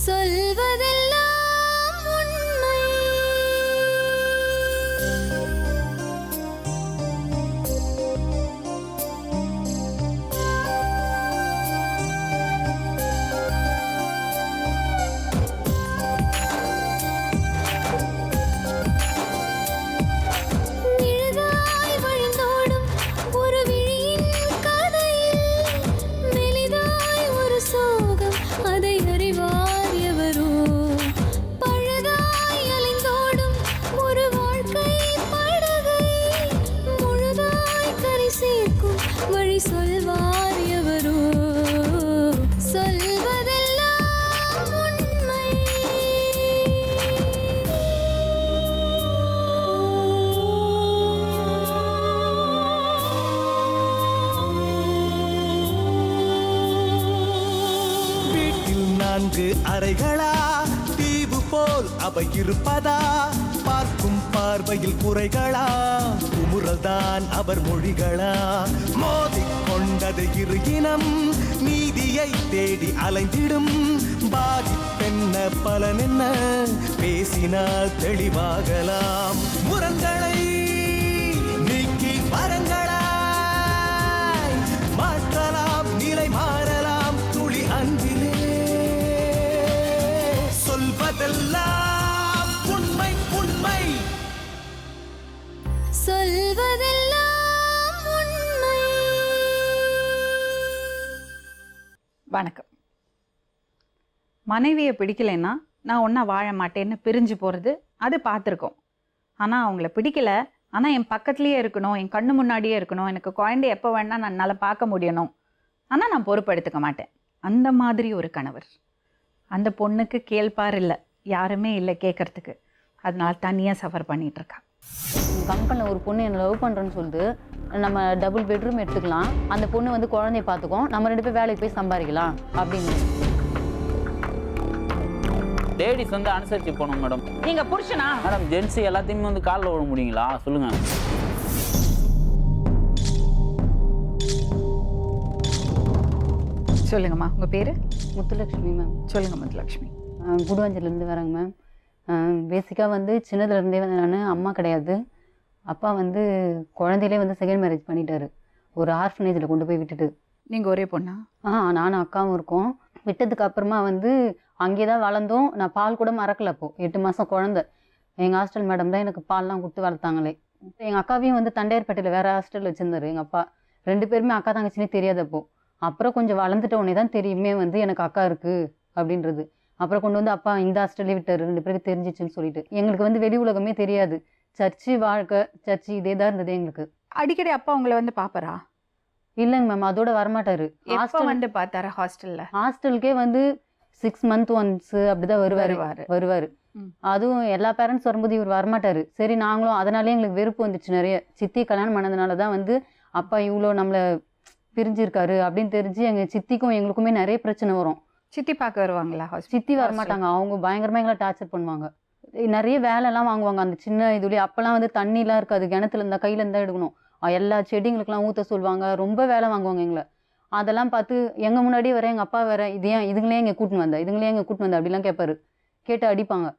சொல்வதெல்லாம் உண்மை. நிழலாய் வழிந்தோடும் ஒரு விழியின் கதையில் மெலிதாய் ஒரு சோகம், அதை அறிவார் எவரோ. பழுதாய் அலைந்தோடும் ஒரு வாழ்க்கை படகை முழுதாய் கரை சேர்க்கும் வழி சொல்வார் எவரோ. சொல்வதெல்லாம் உண்மை. வீட்டில் 4 அறைகளா, தீவு போல் அவை இருப்பதா? பார்க்கும் பார்வையில் குறைகளா, குமுறல்தான் அவர் மொழிகளா? மோதிக்கொண்டது இரு இனம், நீதியை தேடி அலைந்திடும். பாதிப்பென்ன பலன் என்ன, பேசினால் தெளிவாகலாம். முரண்களை நீக்கி வரங்களாய் மாற்றலாம், நிலை மாறலாம் துளி அன்பிலே. சொல்வதெல்லாம் உண்மை உண்மை. சொல்வதெல்லாம் உண்மை. வணக்கம். மனைவியை பிடிக்கலைன்னா நான் ஒன்றா வாழ மாட்டேன்னு பிரிஞ்சு போகிறது அது பார்த்துருக்கோம். ஆனால் அவங்கள பிடிக்கல, ஆனால் என் பக்கத்துலேயே இருக்கணும், என் கண்ணு முன்னாடியே இருக்கணும், எனக்கு குழந்தை எப்போ வேணா என்னால் பார்க்க முடியணும், ஆனால் நான் பொறுப்பெடுத்துக்க மாட்டேன். அந்த மாதிரி ஒரு கணவர். அந்த பொண்ணுக்கு கேள்பார் இல்லை, யாருமே இல்லை கேட்கறதுக்கு. அதனால தனியாக சஃபர் பண்ணிகிட்ருக்கா. கம்பெனியில் ஒரு பொண்ணு என்னை லவ் பண்ணுறேன்னு சொல்லிட்டு நம்ம டபுள் பெட்ரூம் எடுத்துக்கலாம், அந்த பொண்ணு வந்து குழந்தைய பார்த்துக்கும், நம்ம 2 பேர் வேலைக்கு போய் சம்பாதிக்கலாம் அப்படின்னு. லேடிஸ் வந்து அனுசரித்து போகணும் மேடம். நீங்கள் புருஷனா? மேடம் ஜென்ஸு எல்லாத்தையுமே வந்து காலில் விட முடியுங்களா சொல்லுங்கள். சொல்லுங்கம்மா, உங்கள் பேர்? முத்துலட்சுமி மேம். சொல்லுங்கள் முத்துலட்சுமி. குடுவாஞ்சலேருந்து வரேங்க மேம். பேசிக்காக வந்து சின்னதுலேருந்தே வந்து நான் அம்மா கிடையாது. அப்பா வந்து குழந்தையிலே வந்து செகண்ட் மேரேஜ் பண்ணிட்டாரு, ஒரு ஆர்ஃபனேஜில் கொண்டு போய் விட்டுட்டு. நீங்கள் ஒரே பொண்ணா? நானும் அக்காவும் இருக்கோம். விட்டதுக்கு அப்புறமா வந்து அங்கே தான் வளர்ந்தோம். நான் பால் கூட மறக்கல. அப்போது 8 மாதம் குழந்தை. எங்கள் ஹாஸ்டல் மேடம் தான் எனக்கு பால்லாம் கொடுத்து வளர்த்தாங்களே. எங்கள் அக்காவையும் வந்து தண்டையார்பேட்டையில் வேறு ஹாஸ்டலில் வச்சுருந்தாரு எங்கள் அப்பா. 2 பேருமே அக்கா தங்கச்சினே தெரியாது அப்போது. அப்புறம் கொஞ்சம் வளர்ந்துட்ட உடனே தான் தெரியுமே வந்து எனக்கு அக்கா இருக்குது அப்படின்றது. அப்புறம் கொண்டு வந்து அப்பா இந்த ஹாஸ்டல்லே விட்டார், 2 பேருக்கு தெரிஞ்சிச்சுன்னு சொல்லிட்டு. எங்களுக்கு வந்து வெளி உலகமே தெரியாது. சர்ச்சு வாழ்க்கை, சர்ச்சு இதே தான் இருந்தது எங்களுக்கு. அடிக்கடி அப்பா உங்களை வந்து பார்ப்பறா? இல்லைங்க மேம், அதோட வரமாட்டாரு. ஹாஸ்டல் வந்து பார்த்தாரா? ஹாஸ்டலுக்கே வந்து 6 months ஒன்ஸ் அப்படிதான் வருவாரு. அதுவும் எல்லா பேரண்ட்ஸ் வரும்போது இவர் வரமாட்டாரு. சரி, நாங்களும் அதனாலே எங்களுக்கு வெறுப்பு வந்துச்சு நிறைய. சித்தி கல்யாணம் பண்ணதுனால தான் வந்து அப்பா இவ்வளோ நம்மளை பிரிஞ்சிருக்காரு அப்படின்னு தெரிஞ்சு எங்கள் சித்திக்கும் எங்களுக்குமே நிறைய பிரச்சனை வரும். சித்தி பார்க்க வருவாங்களா? சித்தி வரமாட்டாங்க, அவங்க பயங்கரமாக எங்களை டார்ச்சர் பண்ணுவாங்க. நிறைய வேலைலாம் வாங்குவாங்க அந்த சின்ன இதுலேயே. அப்போல்லாம் வந்து தண்ணிலாம் இருக்காது, கிணத்துல இருந்தால் கையில் இருந்தால் எடுக்கணும். எல்லா செடிங்களுக்கெல்லாம் ஊற்ற சொல்லுவாங்க, ரொம்ப வேலை வாங்குவாங்க எங்களை. அதெல்லாம் பார்த்து எங்கள் முன்னாடியே வர எங்கள் அப்பா வேற இதுங்களே எங்கே கூட்டின்னு வந்தா அப்படிலாம் கேட்பாரு. கேட்டு அடிப்பாங்க.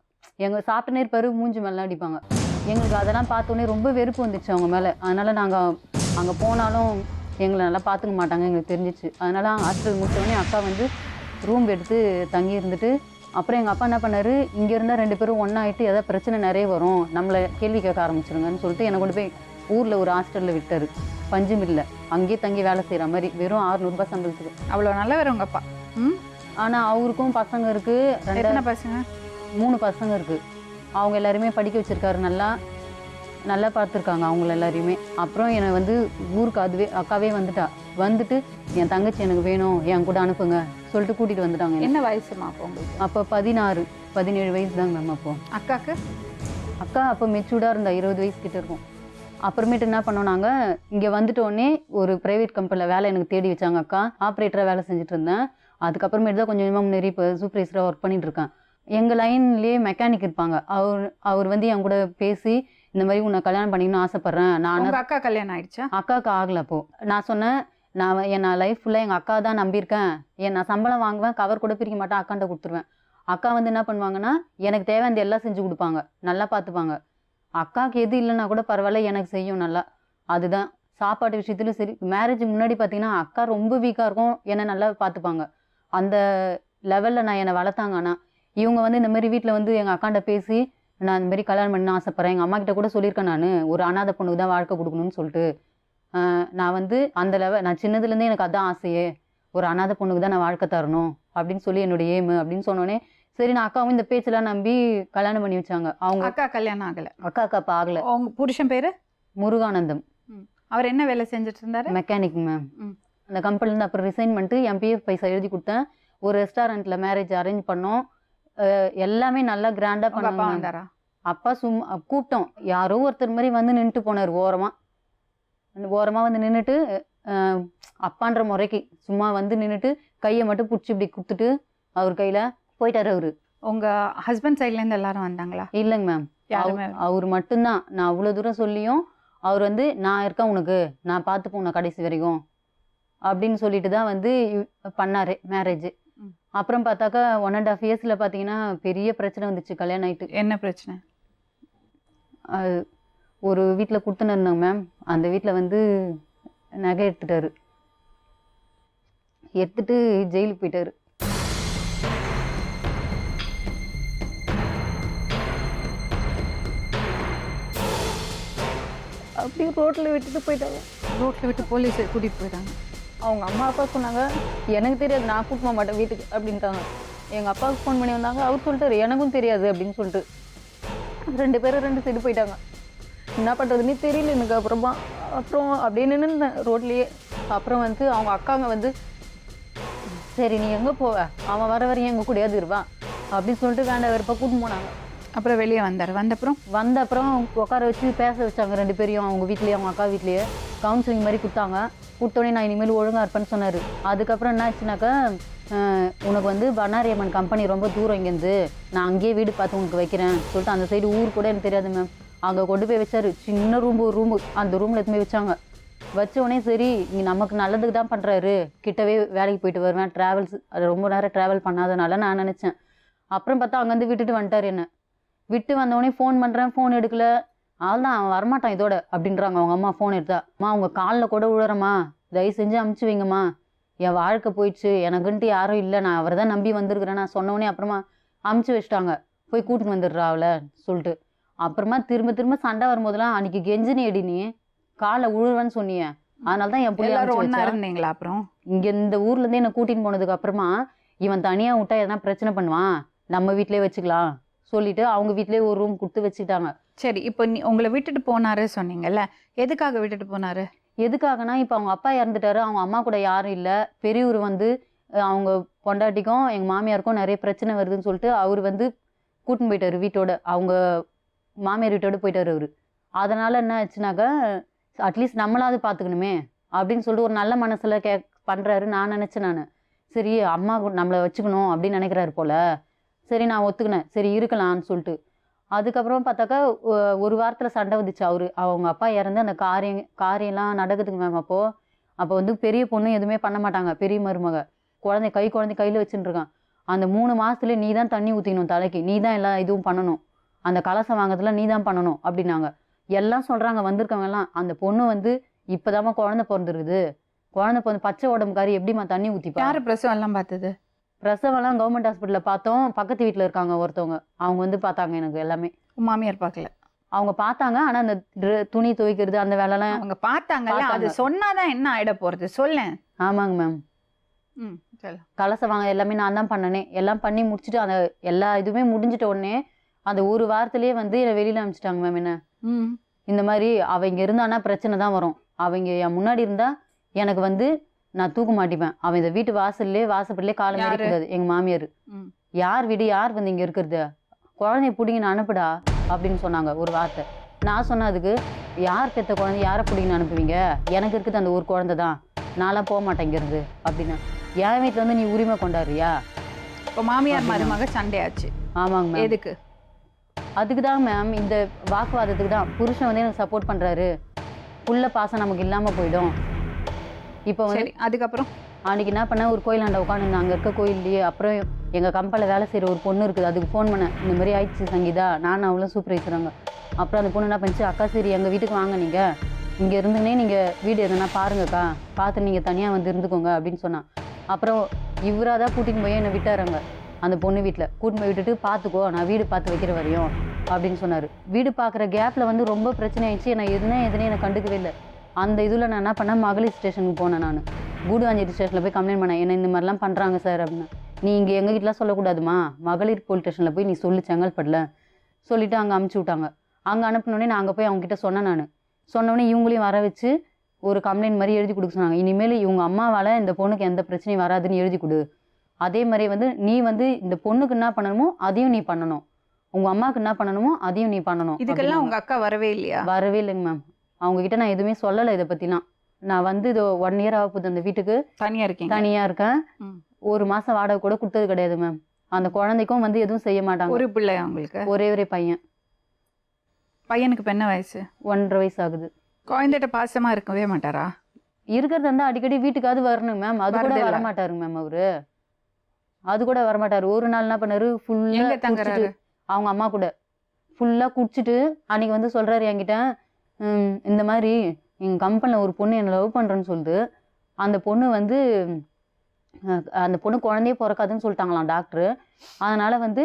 எங்கள் சாப்பிட்டுனே இருப்பாரு, மூஞ்சி மேலாம் அடிப்பாங்க. எங்களுக்கு அதெல்லாம் பார்த்தோன்னே ரொம்ப வெறுப்பு வந்துச்சு அவங்க மேலே. அதனால் நாங்கள் அங்கே போனாலும் எங்களை நல்லா பார்த்துக்க மாட்டாங்க எங்களுக்கு தெரிஞ்சிச்சு. அதனால் ஹாஸ்டல் முடிச்சோடனே அக்கா வந்து ரூம் எடுத்து தங்கி இருந்துட்டு, அப்புறம் எங்கள் அப்பா என்ன பண்ணார், இங்கே இருந்தால் 2 பேரும் ஒன்றாயிட்டு எதாவது பிரச்சனை நிறைய வரும், நம்மளை கேள்வி கேட்க ஆரம்பிச்சிருங்கன்னு சொல்லிட்டு என்னை கொண்டு போய் ஊரில் ஒரு ஹாஸ்டலில் விட்டார். பஞ்சுமில்ல அங்கேயே தங்கி வேலை செய்கிற மாதிரி, வெறும் 600 ரூபாய் சம்பளத்துக்கு. அவ்வளோ நல்லவர் உங்கள் அப்பா. ஆனால் அவருக்கும் பசங்க இருக்குது. 2 பசங்க? 3 பசங்க இருக்குது. அவங்க எல்லாருமே படிக்க வச்சுருக்காரு, நல்லா பார்த்துருக்காங்க அவங்கள எல்லாரையுமே. அப்புறம் என்னை வந்து ஊருக்கு அக்காவே வந்துட்டு என் தங்கச்சி எனக்கு வேணும், என் கூட அனுப்புங்க சொல்லிட்டு கூட்டிகிட்டு வந்துட்டாங்க. என்ன வயசுமா அப்போ உங்களுக்கு? அப்போ 16-17 வயசு தாங்க மேம். அப்போ அக்கா அப்போ மெச்சூர்டாக இருந்தா, 20 வயசு கிட்ட இருக்கும். அப்புறமேட்டு என்ன பண்ணோம், நாங்கள் இங்கே வந்துட்டோடனே ஒரு ப்ரைவேட் கம்பெனியில் வேலை எனக்கு தேடி வச்சாங்க. அக்கா ஆப்ரேட்டராக வேலை செஞ்சுட்டு இருந்தேன். அதுக்கப்புறமேட்டு தான் கொஞ்சம் கொஞ்சமாக முன்னேறி இப்போ சூப்பர்வைசராக ஒர்க் பண்ணிட்டு இருக்கேன். எங்கள் லைன்லேயே மெக்கானிக் இருப்பாங்க. அவர் வந்து என் கூட பேசி இந்த மாதிரி உன்னை கல்யாணம் பண்ணிக்கணும்னு ஆசைப்பட்றேன். அக்கா கல்யாணம் ஆயிடுச்சா? அக்காவுக்கு ஆகலை. அப்போது நான் சொன்னேன், நான் லைஃப் ஃபுல்லாக எங்கள் அக்கா தான் நம்பியிருக்கேன். நான் சம்பளம் வாங்குவேன், கவர் கூட பிரிக்க மாட்டேன், அக்காண்ட கொடுத்துருவேன். அக்கா வந்து என்ன பண்ணுவாங்கன்னா எனக்கு தேவையானது எல்லாம் செஞ்சு கொடுப்பாங்க, நல்லா பார்த்துப்பாங்க. அக்காவுக்கு எது இல்லைன்னா கூட பரவாயில்ல, எனக்கு செய்யும் நல்லா. அதுதான் சாப்பாட்டு விஷயத்துலையும் சரி. மேரேஜுக்கு முன்னாடி பார்த்தீங்கன்னா அக்கா ரொம்ப வீக்காக இருக்கும், என்னை நல்லா பார்த்துப்பாங்க. அந்த லெவலில் நான் என்னை வளர்த்தாங்க. ஆனால் இவங்க வந்து இந்த மாதிரி வீட்டில் வந்து எங்கள் அக்காண்ட பேசி நான் இந்த மாதிரி கல்யாணம் பண்ண ஆசைப்பட்றேன், எங்கள் அம்மா கிட்ட கூட சொல்லியிருக்கேன், நான் ஒரு அனாதை பொண்ணுக்கு தான் வாழ்க்கை கொடுக்கணும்னு சொல்லிட்டு. நான் வந்து அந்த லெவல், நான் சின்னதுலேருந்தே எனக்கு அதான் ஆசையே, ஒரு அனாதை பொண்ணுக்கு தான் நான் வாழ்க்கை தரணும் அப்படின்னு சொல்லி என்னோட எய்மு அப்படின்னு சொன்னோன்னே சரி நான் அக்காவும் இந்த பேச்செல்லாம் நம்பி கல்யாணம் பண்ணி வச்சாங்க. அவங்க அக்கா கல்யாணம் ஆகல. அக்கா அப்போ ஆகலை. உங்க புருஷன் பேரு முருகானந்தம். அவர் என்ன வேலை செஞ்சுட்டு இருந்தாரு? Mechanic ma'am. ம். அந்த கம்பெனிலேருந்து அப்புறம் ரிசைன் பண்ணிட்டு என் பிஎஃப் பைசா எழுதி கொடுத்தேன். ஒரு ரெஸ்டாரண்ட்டில் மேரேஜ் அரேஞ்ச் பண்ணோம். எல்லாமே நல்லா கிராண்டாக உங்க அப்பா பண்ணாங்க. வந்தாரா? அப்பா சும்மா கூப்பிட்டோம், யாரோ ஒருத்தர் மாதிரி வந்து நின்றுட்டு போனார் ஓரமாக வந்து நின்றுட்டு அப்பான்ற முறைக்கு சும்மா வந்து நின்றுட்டு கையை மட்டும் பிடிச்சி இப்படி கொடுத்துட்டு அவர் கையில் போயிட்டார். அவரு உங்க ஹஸ்பண்ட் சைட்ல இருந்து எல்லாரும் வந்தாங்களா? இல்லைங்க மேம், யாருமே அவர் மட்டும்தான். நான் அவ்வளோ தூரம் சொல்லியும் அவர் வந்து நான் இருக்கேன் உனக்கு, நான் பார்த்துப்போம் உன்னை கடைசி வரைக்கும் அப்படின்னு சொல்லிட்டு தான் வந்து பண்ணார் மேரேஜ். அப்புறம் பார்த்தாக்கா 1.5 இயர்ஸில் பார்த்தீங்கன்னா பெரிய பிரச்சனை வந்துச்சு கல்யாணம் ஆகிட்டு. என்ன பிரச்சனை? ஒரு வீட்டில் கொடுத்துன்னு இருந்தாங்க மேம். அந்த வீட்டில் வந்து நகை எடுத்துட்டாரு, எடுத்துட்டு ஜெயிலுக்கு போயிட்டாரு. அப்படியே ரோட்டில் விட்டுட்டு போயிட்டாங்க. ரோட்ல விட்டு போலீஸ் கூட்டிட்டு போயிட்டாங்க. அவங்க அம்மா அப்பா சொன்னாங்க எனக்கு தெரியாது, நான் கூப்பிட மாட்டேன் வீட்டுக்கு அப்படின்ட்டாங்க. எங்கள் அப்பாவுக்கு ஃபோன் பண்ணி வந்தாங்க, அவர் சொல்லிட்டாரு எனக்கும் தெரியாது அப்படின்னு சொல்லிட்டு. 2 பேரும் 2 சைடு போயிட்டாங்க. என்ன பண்ணுறதுன்னே தெரியல எனக்கு. அப்புறம் அப்படியே நின்றுந்தேன் ரோட்லேயே. அப்புறம் வந்து அவங்க அக்காங்க வந்து சரி நீ எங்கே போவ, அவன் வர வரையும் எங்கள் கூடயாவது இருவான் அப்படின்னு சொல்லிட்டு வேண்டாம் வெறுப்பாக கூட்டின்னு போனாங்க. அப்புறம் வெளியே வந்தார். வந்த அப்புறம் உட்கார வச்சு பேச வச்சாங்க 2 பேரையும். அவங்க வீட்லேயே அவங்க அக்கா வீட்லேயே கவுன்சிலிங் மாதிரி கொடுத்தாங்க. கொடுத்தோடனே நான் இனிமேல் ஒழுங்காக இருப்பேன்னு சொன்னார். அதுக்கப்புறம் என்ன ஆச்சுனாக்கா உனக்கு வந்து பண்ணாரியம்மன் கம்பெனி ரொம்ப தூரம் இங்கேருந்து, நான் அங்கேயே வீடு பார்த்து உனக்கு வைக்கிறேன் சொல்லிட்டு அந்த சைடு ஊர் கூட எனக்கு தெரியாது மேம். அங்கே கொண்டு போய் வச்சாரு. சின்ன ஒரு ரூமு, அந்த ரூமில் எடுத்து போய் வச்சாங்க. வச்சோடனே சரி இங்கே நமக்கு நல்லதுக்கு தான் பண்ணுறாரு, கிட்டவே வேலைக்கு போயிட்டு வருவேன், ட்ராவல்ஸ் அது ரொம்ப நேரம் ட்ராவல் பண்ணாதனால நான் நினச்சேன். அப்புறம் பார்த்தா அங்கேருந்து விட்டுட்டு வந்துட்டார். என்ன விட்டு வந்தவொடனே ஃபோன் பண்ணுறேன், ஃபோன் எடுக்கல. ஆள்தான் அவன் வரமாட்டான் இதோட அப்படின்றாங்க அவங்க அம்மா. ஃபோன் எடுத்தா அம்மா அவங்க காலில் கூட விழுறம்மா, தயவு செஞ்சு அமுச்சு வைங்கம்மா, என் வாழ்க்கை போயிடுச்சு, எனக்குன்ட்டு யாரும் இல்லை, நான் அவரை தான் நம்பி வந்திருக்கிறேன் நான் சொன்னோடனே அப்புறமா அமுச்சு வச்சிட்டாங்க. போய் கூட்டின்னு வந்துடுறா அவளை சொல்லிட்டு. அப்புறமா திரும்ப சண்டை வரும்போதெல்லாம் அன்னைக்கு கெஞ்சினி அடி நீ காலை உழுவேன்னு சொன்னியே, அதனால தான் என் பிள்ளை இருந்தீங்களா? அப்புறம் இங்கே இந்த ஊர்லேருந்தே என்னை கூட்டின்னு போனதுக்கு அப்புறமா இவன் தனியாக விட்டா எதனா பிரச்சனை பண்ணுவான், நம்ம வீட்டிலே வச்சுக்கலாம் சொல்லிட்டு அவங்க வீட்லேயே ஒரு ரூம் கொடுத்து வச்சுக்கிட்டாங்க. சரி, இப்போ உங்களை விட்டுட்டு போனாரு சொன்னீங்கல்ல, எதுக்காக விட்டுட்டு போனாரு? எதுக்காகனா இப்போ அவங்க அப்பா இறந்துட்டாரு, அவங்க அம்மா கூட யாரும் இல்லை. பெரியவர் வந்து அவங்க பொண்டாட்டிக்கும் எங்கள் மாமியாருக்கும் நிறைய பிரச்சனை வருதுன்னு சொல்லிட்டு அவர் வந்து கூட்டின்னு போயிட்டாரு வீட்டோட, அவங்க மாமியார் வீட்டோட போயிட்டாரு அவர். அதனால் என்ன ஆச்சுனாக்கா அட்லீஸ்ட் நம்மளாவது பார்த்துக்கணுமே அப்படின்னு சொல்லிட்டு ஒரு நல்ல மனசில் பண்ணுறாரு நான் நினச்சேன். நான் சரி அம்மா நம்மளை வச்சுக்கணும் அப்படின்னு நினைக்கிறாரு போல். சரி நான் ஒத்துக்கினேன், சரி இருக்கலாம்னு சொல்லிட்டு. அதுக்கப்புறம் பார்த்தாக்கா ஒரு வாரத்தில் சண்டை வந்துச்சு. அவங்க அப்பா இறந்து அந்த காரியம்லாம் நடக்குதுங்க மேம். அப்போ வந்து பெரிய பொண்ணு எதுவுமே பண்ண மாட்டாங்க, பெரிய மருமக குழந்தை கையில் வச்சுட்டு இருக்கான். அந்த 3 மாதத்துல நீ தான் தண்ணி ஊற்றிக்கணும் தலைக்கு, நீ தான் எல்லா இதுவும் பண்ணணும், அந்த கலசம் வாங்கிறதுல நீ தான் பண்ணணும் அப்படின்னாங்க. எல்லாம் சொல்கிறாங்க வந்திருக்கவங்க எல்லாம். அந்த பொண்ணு வந்து இப்போதாம்மா குழந்தை பிறந்துருக்குது, குழந்தை பிறந்து பச்சை உடம்புக்காரி எப்படிம்மா தண்ணி ஊற்றிப்பா? யார் பிரசவம் எல்லாம் பார்த்தது? பிரசவம்லாம் கவர்மெண்ட் ஹாஸ்பிட்டலில் பார்த்தோம். பக்கத்து வீட்டில் இருக்காங்க ஒருத்தவங்க, அவங்க வந்து பார்த்தாங்க எனக்கு எல்லாமே. மாமியார் பார்க்கல? அவங்க பார்த்தாங்க, ஆனால் அந்த துணி துவைக்கிறது அந்த வேலைலாம் அவங்க பார்த்தாங்கல்ல, அது சொன்னாதான் என்ன ஆயிட போகிறது சொல்லேன். ஆமாங்க மேம். சரி, கலசம் வாங்க எல்லாமே நான் தான் பண்ணனே. எல்லாம் பண்ணி முடிச்சுட்டு அந்த எல்லா இதுவுமே முடிஞ்சிட்ட உடனே அந்த ஒரு வாரத்திலேயே வந்து என்னை வெளியில் அனுப்பிச்சிட்டாங்க மேம். என்ன இந்த மாதிரி அவங்க இருந்தானா பிரச்சனை தான் வரும், அவங்க என் முன்னாடி இருந்தால் எனக்கு வந்து நான் தூக்க மாட்டிப்பேன், அவன் இந்த வீட்டு வாசப்படிலே காலம் இருக்கக்கூடாது. எங்கள் மாமியார் யார் வீடு யார் வந்து இங்கே இருக்கிறது, குழந்தைய பிடிங்கன்னு அனுப்புடா அப்படின்னு சொன்னாங்க ஒரு வார்த்தை. நான் சொன்னதுக்கு யார் பெற்ற குழந்தை யாரை பிடிங்கன்னு அனுப்புவீங்க, எனக்கு இருக்குது அந்த ஒரு குழந்தை தான், நான்லாம் போக மாட்டேன் இங்கேருந்து அப்படின்னா. என் வீட்டில் வந்து நீ உரிமை கொண்டாடுறியா? இப்போ மாமியார் மருமக சண்டையாச்சு. ஆமாங்க மேம். எதுக்கு? அதுக்கு தான் மேம், இந்த வாக்குவாதத்துக்கு தான். புருஷன் வந்து எனக்கு சப்போர்ட் பண்ணுறாரு, புள்ள பாசம் நமக்கு இல்லாமல் போயிடும். இப்போ வந்து அதுக்கப்புறம் அன்றைக்கி என்ன பண்ணேன், ஒரு கோயிலாண்ட உட்காந்துருந்தேன், அங்கே இருக்க கோயில்லையே. அப்புறம் எங்கள் கம்பெனியில் வேலை செய்கிற ஒரு பொண்ணு இருக்குது, அதுக்கு ஃபோன் பண்ணேன். இந்த மாதிரி ஆயிடுச்சு சங்கீதா, நானும் அவளும் சூப்பர்வைசராங்க. அப்புறம் அந்த பொண்ணு என்ன பண்ணிச்சு, அக்கா சரி எங்கள் வீட்டுக்கு வாங்க, நீங்கள் இங்கே இருந்துன்னே நீங்கள் வீடு எதுனா பாருங்கக்கா, பார்த்து நீங்கள் தனியாக வந்து இருந்துக்கோங்க அப்படின்னு சொன்னான். அப்புறம் இவராக தான் கூட்டின்னு போய் என்னை விட்டாருங்க அந்த பொண்ணு வீட்டில். கூட்டின்னு போய் விட்டுட்டு பார்த்துக்கோ, நான் வீடு பார்த்து வைக்கிற வரையும் அப்படின்னு சொன்னார். வீடு பார்க்குற கேப்பில் வந்து ரொம்ப பிரச்சனை ஆயிடுச்சு. நான் எதுனே என்னை கண்டுக்கவே இல்லை. அந்த இதில் நான் என்ன பண்ணேன், மகளிர் ஸ்டேஷனுக்கு போனேன். நான் கூடுவாஞ்சேரி ஸ்டேஷனில் போய் கம்ப்ளைண்ட் பண்ணேன், என்ன இந்த மாதிரிலாம் பண்ணுறாங்க சார் அப்படின்னு. நீ இங்கே எங்கள் வீட்டிலாம் சொல்லக்கூடாதுமா, மகளிர் போலீஸ் ஸ்டேஷனில் போய் நீ சொல்லு செங்கல்பட்டில் சொல்லிவிட்டு அங்கே அமுச்சு விட்டாங்க. அங்கே அனுப்பினோடனே நான் அங்கே போய் அவங்ககிட்ட சொன்னேன். நான் சொன்னோடனே இவங்களையும் வர வச்சு ஒரு கம்ப்ளைண்ட் மாதிரி எழுதி கொடுக்க சொன்னாங்க. இனிமேல் இவங்க அம்மாவால் இந்த பொண்ணுக்கு எந்த பிரச்சனையும் வராதுன்னு எழுதி கொடு. அதே மாதிரி வந்து நீ வந்து இந்த பொண்ணுக்கு என்ன பண்ணணுமோ அதையும் நீ பண்ணணும், உங்கள் அம்மாவுக்கு என்ன பண்ணணுமோ அதையும் நீ பண்ணணும். இதுக்கெல்லாம் உங்க அக்கா வரவே இல்லையா? வரவே இல்லைங்க மேம். அவங்ககிட்ட நான் எதுவுமே சொல்லலை இதை பற்றிலாம். நான் வந்து இது 1 year ஆக போகுது அந்த வீட்டுக்கு தனியா இருக்கீங்க? தனியாக இருக்கேன். 1 மாதம் வாடகை கூட கொடுத்தது கிடையாது மேம். அந்த குழந்தைக்கும் வந்து எதுவும் செய்ய மாட்டாங்க. ஒரு பிள்ளை உங்களுக்கு? ஒரே பையன். பையனுக்கு இப்ப என்ன வயசு? 1.5 வயசு ஆகுது. குழந்தைகிட்ட பாசமா இருக்கவே மாட்டாரா? இருக்கிறது வந்து அடிக்கடி வீட்டுக்காவது வரணும் மேம், அது கூட வரதில்ல. வரமாட்டாருங்க மேம். அவரு அது கூட வரமாட்டாரு. ஒரு நாள் என்ன பண்ணாரு, எங்க ஃபுல்லாக தங்குறாரு? அவங்க அம்மா கூட ஃபுல்லாக குடிச்சிட்டு அன்னைக்கு வந்து சொல்கிறாரு என்கிட்ட, இந்த மாதிரி எங்கள் கம்பெனியில் ஒரு பொண்ணு என்னை லவ் பண்ணுறேன்னு சொல்லுது. அந்த பொண்ணு வந்து அந்த பொண்ணு குழந்தையே பிறக்காதுன்னு சொல்லிட்டாங்களாம் டாக்டரு. அதனால் வந்து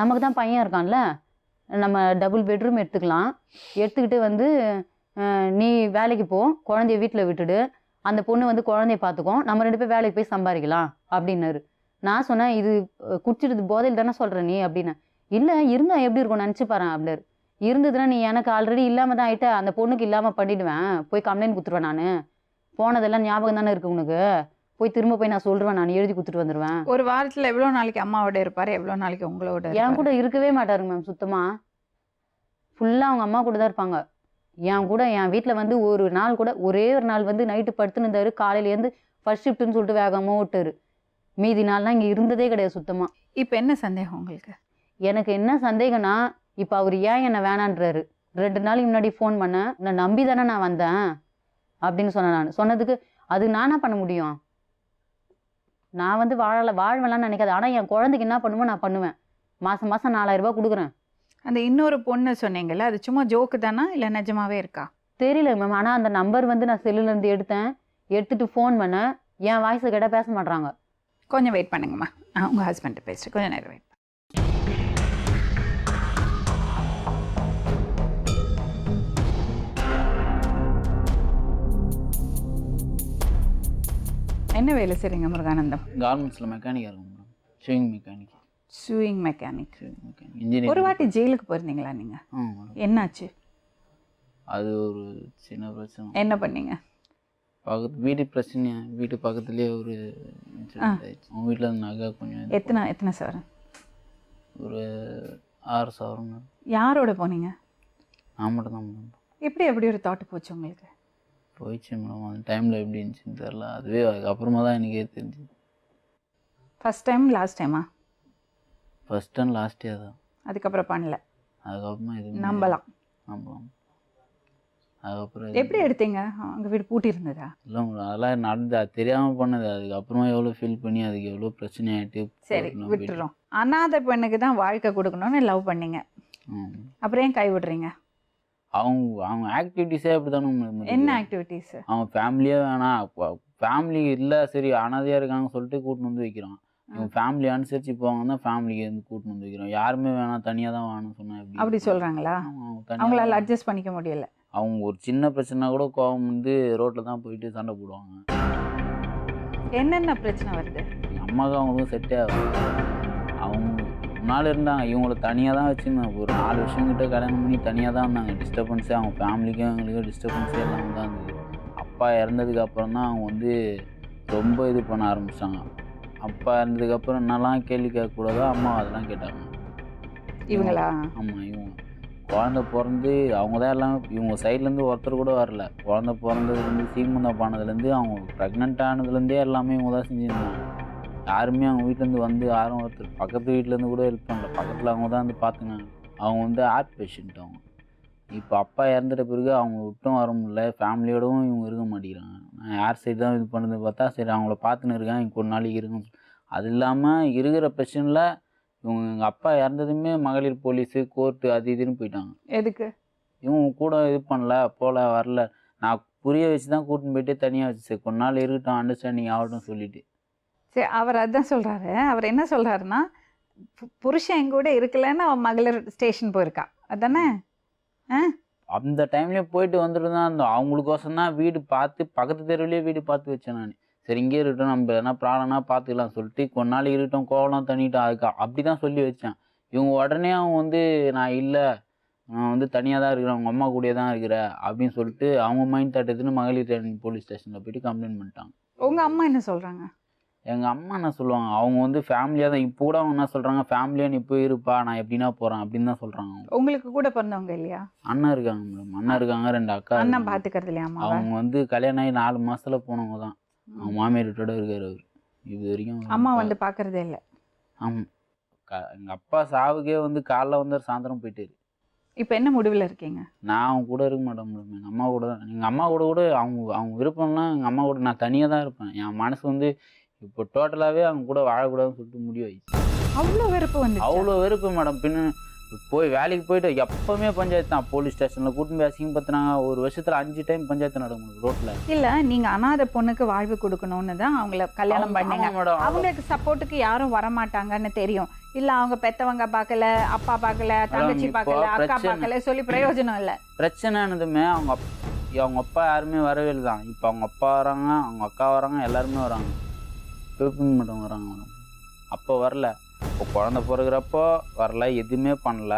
நமக்கு தான் பையன் இருக்கான்ல, நம்ம டபுள் பெட்ரூம் எடுத்துக்கலாம், எடுத்துக்கிட்டு வந்து நீ வேலைக்கு போ, குழந்தைய வீட்டில் விட்டுடு, அந்த பொண்ணு வந்து குழந்தைய பார்த்துக்கோ, நம்ம 2 பேர் வேலைக்கு போய் சம்பாதிக்கலாம் அப்படின்னாரு. நான் சொன்னேன், இது குடிச்சிட்டு போதையில் தானே சொல்கிற நீ அப்படின்னு. இல்லை இருந்தால் எப்படி இருக்கும் நினச்சி பாரு அப்படின்னாரு. இருந்ததுன்னா நீ எனக்கு ஆல்ரெடி இல்லாமல் தான் ஆகிட்ட, அந்த பொண்ணுக்கு இல்லாமல் பண்ணிவிடுவேன், போய் கம்ப்ளைண்ட் கொடுத்துருவேன். நான் போனதெல்லாம் ஞாபகம் தானே இருக்குது உனக்கு, போய் திரும்ப போய் நான் சொல்கிறேன், நான் எழுதி கொடுத்துட்டு வந்துடுவேன். ஒரு வாரத்துல எவ்வளவு நாளைக்கு அம்மாவோட இருப்பாரு, எவ்வளவு நாளைக்கு உங்களோட என் கூட இருக்கவே மாட்டாருங்க மேம். சுத்தமாக ஃபுல்லாக அவங்க அம்மா கூட தான் இருப்பாங்க. என் கூட என் வீட்டில் வந்து ஒரு நாள் கூட, ஒரே ஒரு நாள் வந்து நைட்டு படுத்துன்னு இருந்தாரு, காலையிலேருந்து ஃபர்ஸ்ட் ஷிஃப்ட்டுன்னு சொல்லிட்டு வேகமாக ஓட்டாரு. மீதி நாள்லாம் இங்கே இருந்ததே கிடையாது சுத்தமாக. இப்ப என்ன சந்தேகம் உங்களுக்கு? எனக்கு என்ன சந்தேகம்னா, இப்போ அவர் ஏன் என்னை வேணான்றாரு. 2 நாளைக்கு முன்னாடி ஃபோன் பண்ணேன், நான் நம்பி தானே நான் வந்தேன் அப்படின்னு சொன்னேன். நான் சொன்னதுக்கு அது நானா பண்ண முடியும், நான் வந்து வாழ்வெல்லாம் நினைக்காது. ஆனால் என் குழந்தைக்கு என்ன பண்ணுமோ நான் பண்ணுவேன். மாதம் 4000 ரூபாய் கொடுக்குறேன். அந்த இன்னொரு பொண்ணு சொன்னீங்கல்ல, அது சும்மா ஜோக்கு தானா இல்லை நிஜமாவே இருக்கா? தெரியல மேம். ஆனால் அந்த நம்பர் வந்து நான் செல்லுலேருந்து எடுத்துட்டு ஃபோன் பண்ணேன். என் வாய்ஸை கேட்டால் பேச மாட்றாங்க. கொஞ்சம் வெயிட் பண்ணுங்கம்மா, உங்க ஹஸ்பண்ட் பேசுகிறேன், கொஞ்சம் நேரம் வெயிட். என்ன வேலை செய்றீங்க முருகானந்தம்? கார்மெண்ட்ஸில் மெக்கானிக்காக இருக்கும் madam. Showing mechanic. Showing mechanic. ஒரு இன்ஜினியர். வாட்டி ஜெயிலுக்கு போயிருந்தீங்களா நீங்கள்? மேடம். என்னாச்சு? அது ஒரு சின்ன பிரச்சனை. என்ன பண்ணீங்க? வீட்டு பிரச்சனை. வீட்டு பக்கத்துலேயே ஒரு இன்சிடென்ட் ஆயிடுச்சு. அவங்க வீட்டில் நகை கொஞ்சம் எத்தனை சவரன்? ஒரு 6,000 மேடம். யாரோட போனீங்க? நான் மட்டும் தான் மேடம். எப்படி ஒரு தாட்டு போச்சு உங்களுக்கு? போயிடுச்சு மேடம். அந்த டைமில் எப்படி இருந்துச்சுன்னு தெரில. அதுவே அதுக்கப்புறமா தான் எனக்கே தெரிஞ்சுது. ஃபர்ஸ்ட் டைம் லாஸ்ட் டைமா? ஃபர்ஸ்ட் அண்ட் லாஸ்ட் இயர் தான். அதுக்கப்புறம் பண்ணல? அதுக்கப்புறமா இது நம்பலாம். அதுக்கப்புறம் எப்படி எடுத்தீங்க? அங்கே வீடு பூட்டி இருந்ததா? இல்லை மேடம், அதெல்லாம் நடந்து அது தெரியாமல் பண்ணது. அதுக்கப்புறமா எவ்வளோ ஃபீல் பண்ணி அதுக்கு எவ்வளோ பிரச்சனை ஆகிட்டு. சரி விட்டுறோம். அனாதை பெண்ணுக்கு தான் வாழ்க்கை கொடுக்கணும்னு லவ் பண்ணீங்க, அப்புறம் ஏன் கை விடுறீங்க? அவங்க ஆக்டிவிட்டீஸே அப்படி தானே. என்ன ஆக்டிவிட்டீஸ்? அவங்க ஃபேமிலியே வேணாம், ஃபேமிலி இல்லை சரி அனாதையாக இருக்காங்க சொல்லிட்டு கூட்டின்னு வந்து வைக்கிறான். இவங்க ஃபேமிலி அனுசரித்து போவாங்க தான் ஃபேமிலிக்கு வந்து கூட்டின்னு வந்து வைக்கிறோம். யாருமே வேணாம் தனியாக தான் வேணும்னு சொன்னா எப்படி? அப்படி சொல்கிறாங்களா? அவங்களால அட்ஜஸ்ட் பண்ணிக்க முடியல. அவங்க ஒரு சின்ன பிரச்சனை கூட கோவம் வந்து ரோட்டில் தான் போயிட்டு சண்டை போடுவாங்க. என்னென்ன பிரச்சனை வருது? எங்கள் அம்மாவுக்கு அவங்களுக்கும் செட்டே ஆகும். அவங்க முன்னால் இருந்தாங்க, இவங்கள தனியாக தான் வச்சுருந்தாங்க. ஒரு 4 வருஷம் கிட்ட கல்யாணம் பண்ணி தனியாக தான் இருந்தாங்க. டிஸ்டர்பன்ஸே அவங்க ஃபேமிலிக்கும் எங்களுக்கும் டிஸ்டர்பன்ஸே இல்லாமல் தான் இருந்தது. அப்பா இறந்ததுக்கு அப்புறம் தான் அவங்க வந்து ரொம்ப இது பண்ண ஆரம்பிச்சிட்டாங்க. அப்பா இறந்ததுக்கப்புறம் என்னெல்லாம் கேள்வி கேட்கக்கூடாதோ அம்மா அதெல்லாம் கேட்டாங்க. இவங்களா? ஆமாம், இவங்க குழந்த பிறந்து அவங்க தான் எல்லாம். இவங்க சைட்லேருந்து ஒருத்தர் கூட வரல. குழந்த பிறந்ததுலேருந்து சீமந்தம் பண்ணதுலேருந்து அவங்க ப்ரெக்னென்ட் ஆனதுலேருந்தே எல்லாமே இவங்க தான் செஞ்சுருந்தாங்க. யாருமே அவங்க வீட்டிலேருந்து வந்து யாரும் ஒருத்தர் பக்கத்து வீட்டிலேருந்து கூட ஹெல்ப் பண்ணல. பக்கத்தில் அவங்க தான் வந்து பார்த்துனாங்க. அவங்க வந்து ஹார்ட் பேஷண்ட். அவங்க இப்போ அப்பா இறந்துட்ட பிறகு அவங்க விட்டும் வர முடியல, ஃபேமிலியோடவும் இவங்க இருக்க மாட்டேங்கிறாங்க. நான் யார் சைடு தான் இது பண்ணுறது பார்த்தா சரி அவங்கள பார்த்துன்னு இருக்கேன், இங்கே ஒரு நாளைக்கு இருக்கும். அது இல்லாமல் இருக்கிற பிரச்சனையில் எங்கள் அப்பா இறந்ததுமே மகளிர் போலீஸு கோர்ட்டு அது இதுன்னு போயிட்டாங்க. எதுக்கு? இவங்க கூட இது பண்ணல, போல வரல. நான் புரிய வச்சு தான் கூட்டின்னு போயிட்டு தனியாக வச்சு சரி கொஞ்ச நாள் இருக்கட்டும், அண்டர்ஸ்டாண்டிங் ஆகட்டும் சொல்லிட்டு. சரி, அவர் அதான் சொல்கிறாரு. அவர் என்ன சொல்கிறாருன்னா, புருஷன் என் கூட இருக்கலைன்னு அவன் மகளிர் ஸ்டேஷன் போயிருக்கா, அதானே? அந்த டைம்லேயே போயிட்டு வந்துட்டு தான் இருந்தோம். அவங்களுக்கோசம் தான் வீடு பார்த்து பக்கத்து தெருவிலேயே வீடு பார்த்து வச்சேன் நான். சரி இங்கே இருக்கட்டும், நம்ம எதனா ப்ராப்ளம்னா பார்த்துக்கலாம் சொல்லிட்டு கொஞ்ச நாள் இருக்கட்டும், கோவலாம் தண்ணிட்டோம். அதுக்கு அப்படி தான் சொல்லி வச்சேன். இவங்க உடனே அவங்க வந்து நான் இல்லை, நான் வந்து தனியாக தான் இருக்கிறேன், அவங்க அம்மா கூடயே தான் இருக்கிற அப்படின்னு சொல்லிட்டு அவங்க மைண்ட் தாட் எடுத்துன்னு மகளிர் போலீஸ் ஸ்டேஷனில் போயிட்டு கம்ப்ளைண்ட் பண்ணிட்டாங்க. உங்கள் அம்மா என்ன சொல்கிறாங்க? எங்கள் அம்மா என்ன சொல்லுவாங்க, அவங்க வந்து ஃபேமிலியாக தான் இப்போ கூட அவங்க என்ன சொல்கிறாங்க, ஃபேமிலியாக நீ போய் இருப்பா, நான் எப்படின்னா போகிறேன் அப்படின்னு தான் சொல்கிறாங்க. உங்களுக்கு கூட பிறந்தவங்க இல்லையா? அண்ணன் இருக்காங்க மேடம், அண்ணன் இருக்காங்க, 2 அக்கா. அண்ணன் பார்த்துக்கிறது இல்லையா? அவங்க வந்து கல்யாணம் ஆகி 4 மாதத்தில் போனவங்க தான். அவங்க மாமியார் வீட்டோட இருக்கார் அவர் இது வரைக்கும். அம்மா வந்து பார்க்குறதே இல்லை. ஆமாம், எங்கள் அப்பா சாவுக்கே வந்து காலைல வந்து சாயந்தரம் போயிட்டாரு. இப்போ என்ன முடிவில் இருக்கீங்க? நான் அவங்க கூட இருக்க மாட்டேன் மேடம், எங்கள் அம்மா கூட தான். எங்கள் அம்மா கூட அவங்க விருப்பம்னா எங்கள் அம்மா கூட நான் தனியாக தான் இருப்பேன். என் மனசு வந்து இப்போ டோட்டலாகவே அவங்க கூட வாழக்கூடாதுன்னு சொல்லிட்டு முடிவாயிடுச்சு. அவ்வளோ வெறுப்பு வந்து? அவ்வளோ வெறுப்பு மேடம். பின்ன போய் வேலைக்கு போயிட்டு எப்போவுமே பஞ்சாயத்து தான். போலீஸ் ஸ்டேஷனில் கூட்டின்னு போய் அசிங்கப்படுத்தினாங்க. ஒரு வருஷத்தில் 5 டைம் பஞ்சாயத்து நடக்கும் ரோட்டில். இல்லை, நீங்கள் அனாதை பொண்ணுக்கு வாழ்வு கொடுக்கணும்னு தான் அவங்கள கல்யாணம் பண்ணீங்க. அவங்களுக்கு சப்போர்ட்டுக்கு யாரும் வரமாட்டாங்கன்னு தெரியும். இல்லை அவங்க பெற்றவங்க பார்க்கல, அப்பா பார்க்கல, தங்கச்சி பார்க்கல, அக்கா பார்க்கல சொல்லி பிரயோஜனம் இல்லை. பிரச்சனைனதுமே அவங்க அப்பா யாருமே வரவே இல்லை தான். இப்போ அவங்க அப்பா வராங்க, அவங்க அக்கா வராங்க, எல்லாருமே வராங்க. பேப்பிங் மட்டும் வராங்க மேடம். அப்போ வரல, இப்போ குழந்த பிறகுறப்போ வரல, எதுவுமே பண்ணல.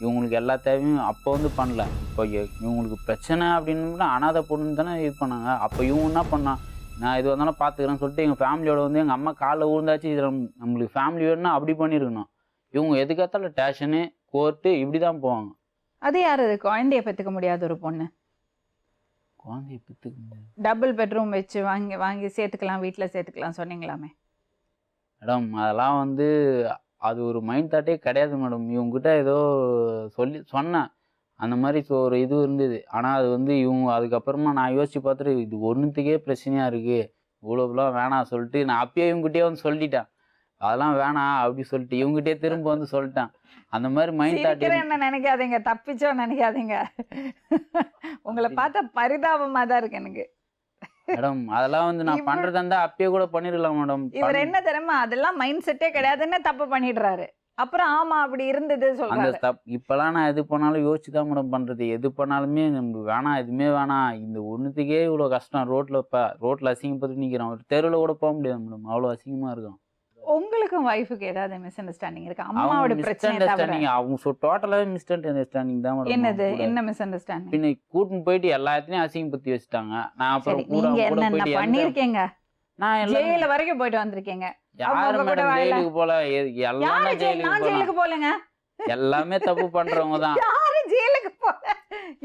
இவங்களுக்கு எல்லா தேவையும் அப்போ வந்து பண்ணல. இப்போ இவங்களுக்கு பிரச்சனை அப்படின்னு அனாதை பொண்ணு தானே இது பண்ணாங்க. அப்போ இவங்க என்ன பண்ணான், நான் இது வந்தாலும் பார்த்துக்கிறேன்னு சொல்லிட்டு எங்கள் ஃபேமிலியோட வந்து எங்கள் அம்மா காலில் விழுந்தாச்சு. இதில் நம்மளுக்கு ஃபேமிலி வேணும்னா அப்படி பண்ணியிருக்கணும். இவங்க எதுக்காத்தாலும் ஸ்டேஷனு கோர்ட்டு இப்படி தான் போவாங்க. அது யார்? அது குழந்தைய பெற்றுக்க முடியாத ஒரு பொண்ணு குழந்தைய பெற்றுக்க முடியாது. டபுள் பெட்ரூம் வச்சு வாங்கி சேர்த்துக்கலாம், வீட்டில் சேர்த்துக்கலாம் சொன்னீங்களாமே மேடம். அதெல்லாம் வந்து அது ஒரு மைண்ட் தாட்டே கிடையாது மேடம். இவங்ககிட்ட ஏதோ சொன்னேன் அந்த மாதிரி ஒரு இது இருந்தது. ஆனால் அது வந்து இவங்க அதுக்கப்புறமா நான் யோசித்து பார்த்துட்டு இது ஒன்றுத்துக்கே பிரச்சனையாக இருக்குது, இவ்வளோலாம் வேணாம் சொல்லிட்டு நான் அப்பயே இவங்ககிட்டயே வந்து சொல்லிட்டேன். அதெல்லாம் வேணாம் அப்படி சொல்லிட்டு இவங்ககிட்டயே திரும்ப வந்து சொல்லிட்டேன். அந்த மாதிரி மைண்ட் தாட் என்ன நினைக்காதீங்க, தப்பிச்சோ நினைக்காதீங்க. உங்களை பார்த்தா பரிதாபமாக தான் இருக்கு எனக்கு மேடம். அதெல்லாம் வந்து நான் பண்றதா இருந்தா அப்பயே கூட பண்ணிடலாம் மேடம். இவர் என்ன தெரியுமா, அதெல்லாம் மைண்ட் செட்டே கிடையாதுன்னு தப்பு பண்ணிடுறாரு. அப்புறம் ஆமா அப்படி இருந்தது சொல்றாரு. இப்பெல்லாம் நான் எது பண்ணாலும் யோசிச்சுதான் மேடம் பண்றது. எது பண்ணாலுமே நம்ம வேணாம், எதுவுமே வேணாம், இந்த ஒண்ணுத்துக்கே இவ்வளவு கஷ்டம். ரோட்ல அசிங்கப்பட்டு நிக்கிறோம், ஒரு தெருவில் கூட போக முடியாது மேடம், அவ்வளவு அசிங்கமா இருக்கும். உங்களுக்கும் வைஃபுக்கு ஏதாவது மிஸ் அண்டர்ஸ்டாண்டிங் இருக்கு? அம்மாவோட பிரச்சனை அவங்க டோட்டலாவே மிஸ் அண்டர்ஸ்டாண்டிங் தான் மேடம். என்னது, என்ன மிஸ் அண்டர்ஸ்டாண்டிங்? பின்ன கூட்டின்னு போயிட்டு எல்லா இடத்துலயும் அசிங்கப்படுத்தி வச்சுட்டாங்க. நான் அப்புறம் நீங்க என்ன பண்ணிருக்கீங்க? நான் ஜெயில வரைக்கும் போயிட்டு வந்திருக்கீங்க. யாரு மேடம் ஜெயிலுக்கு போல? எல்லாமே ஜெயிலுக்கு போலங்க. எல்லாமே தப்பு பண்றவங்க தான். யாரு ஜெயிலுக்கு போல?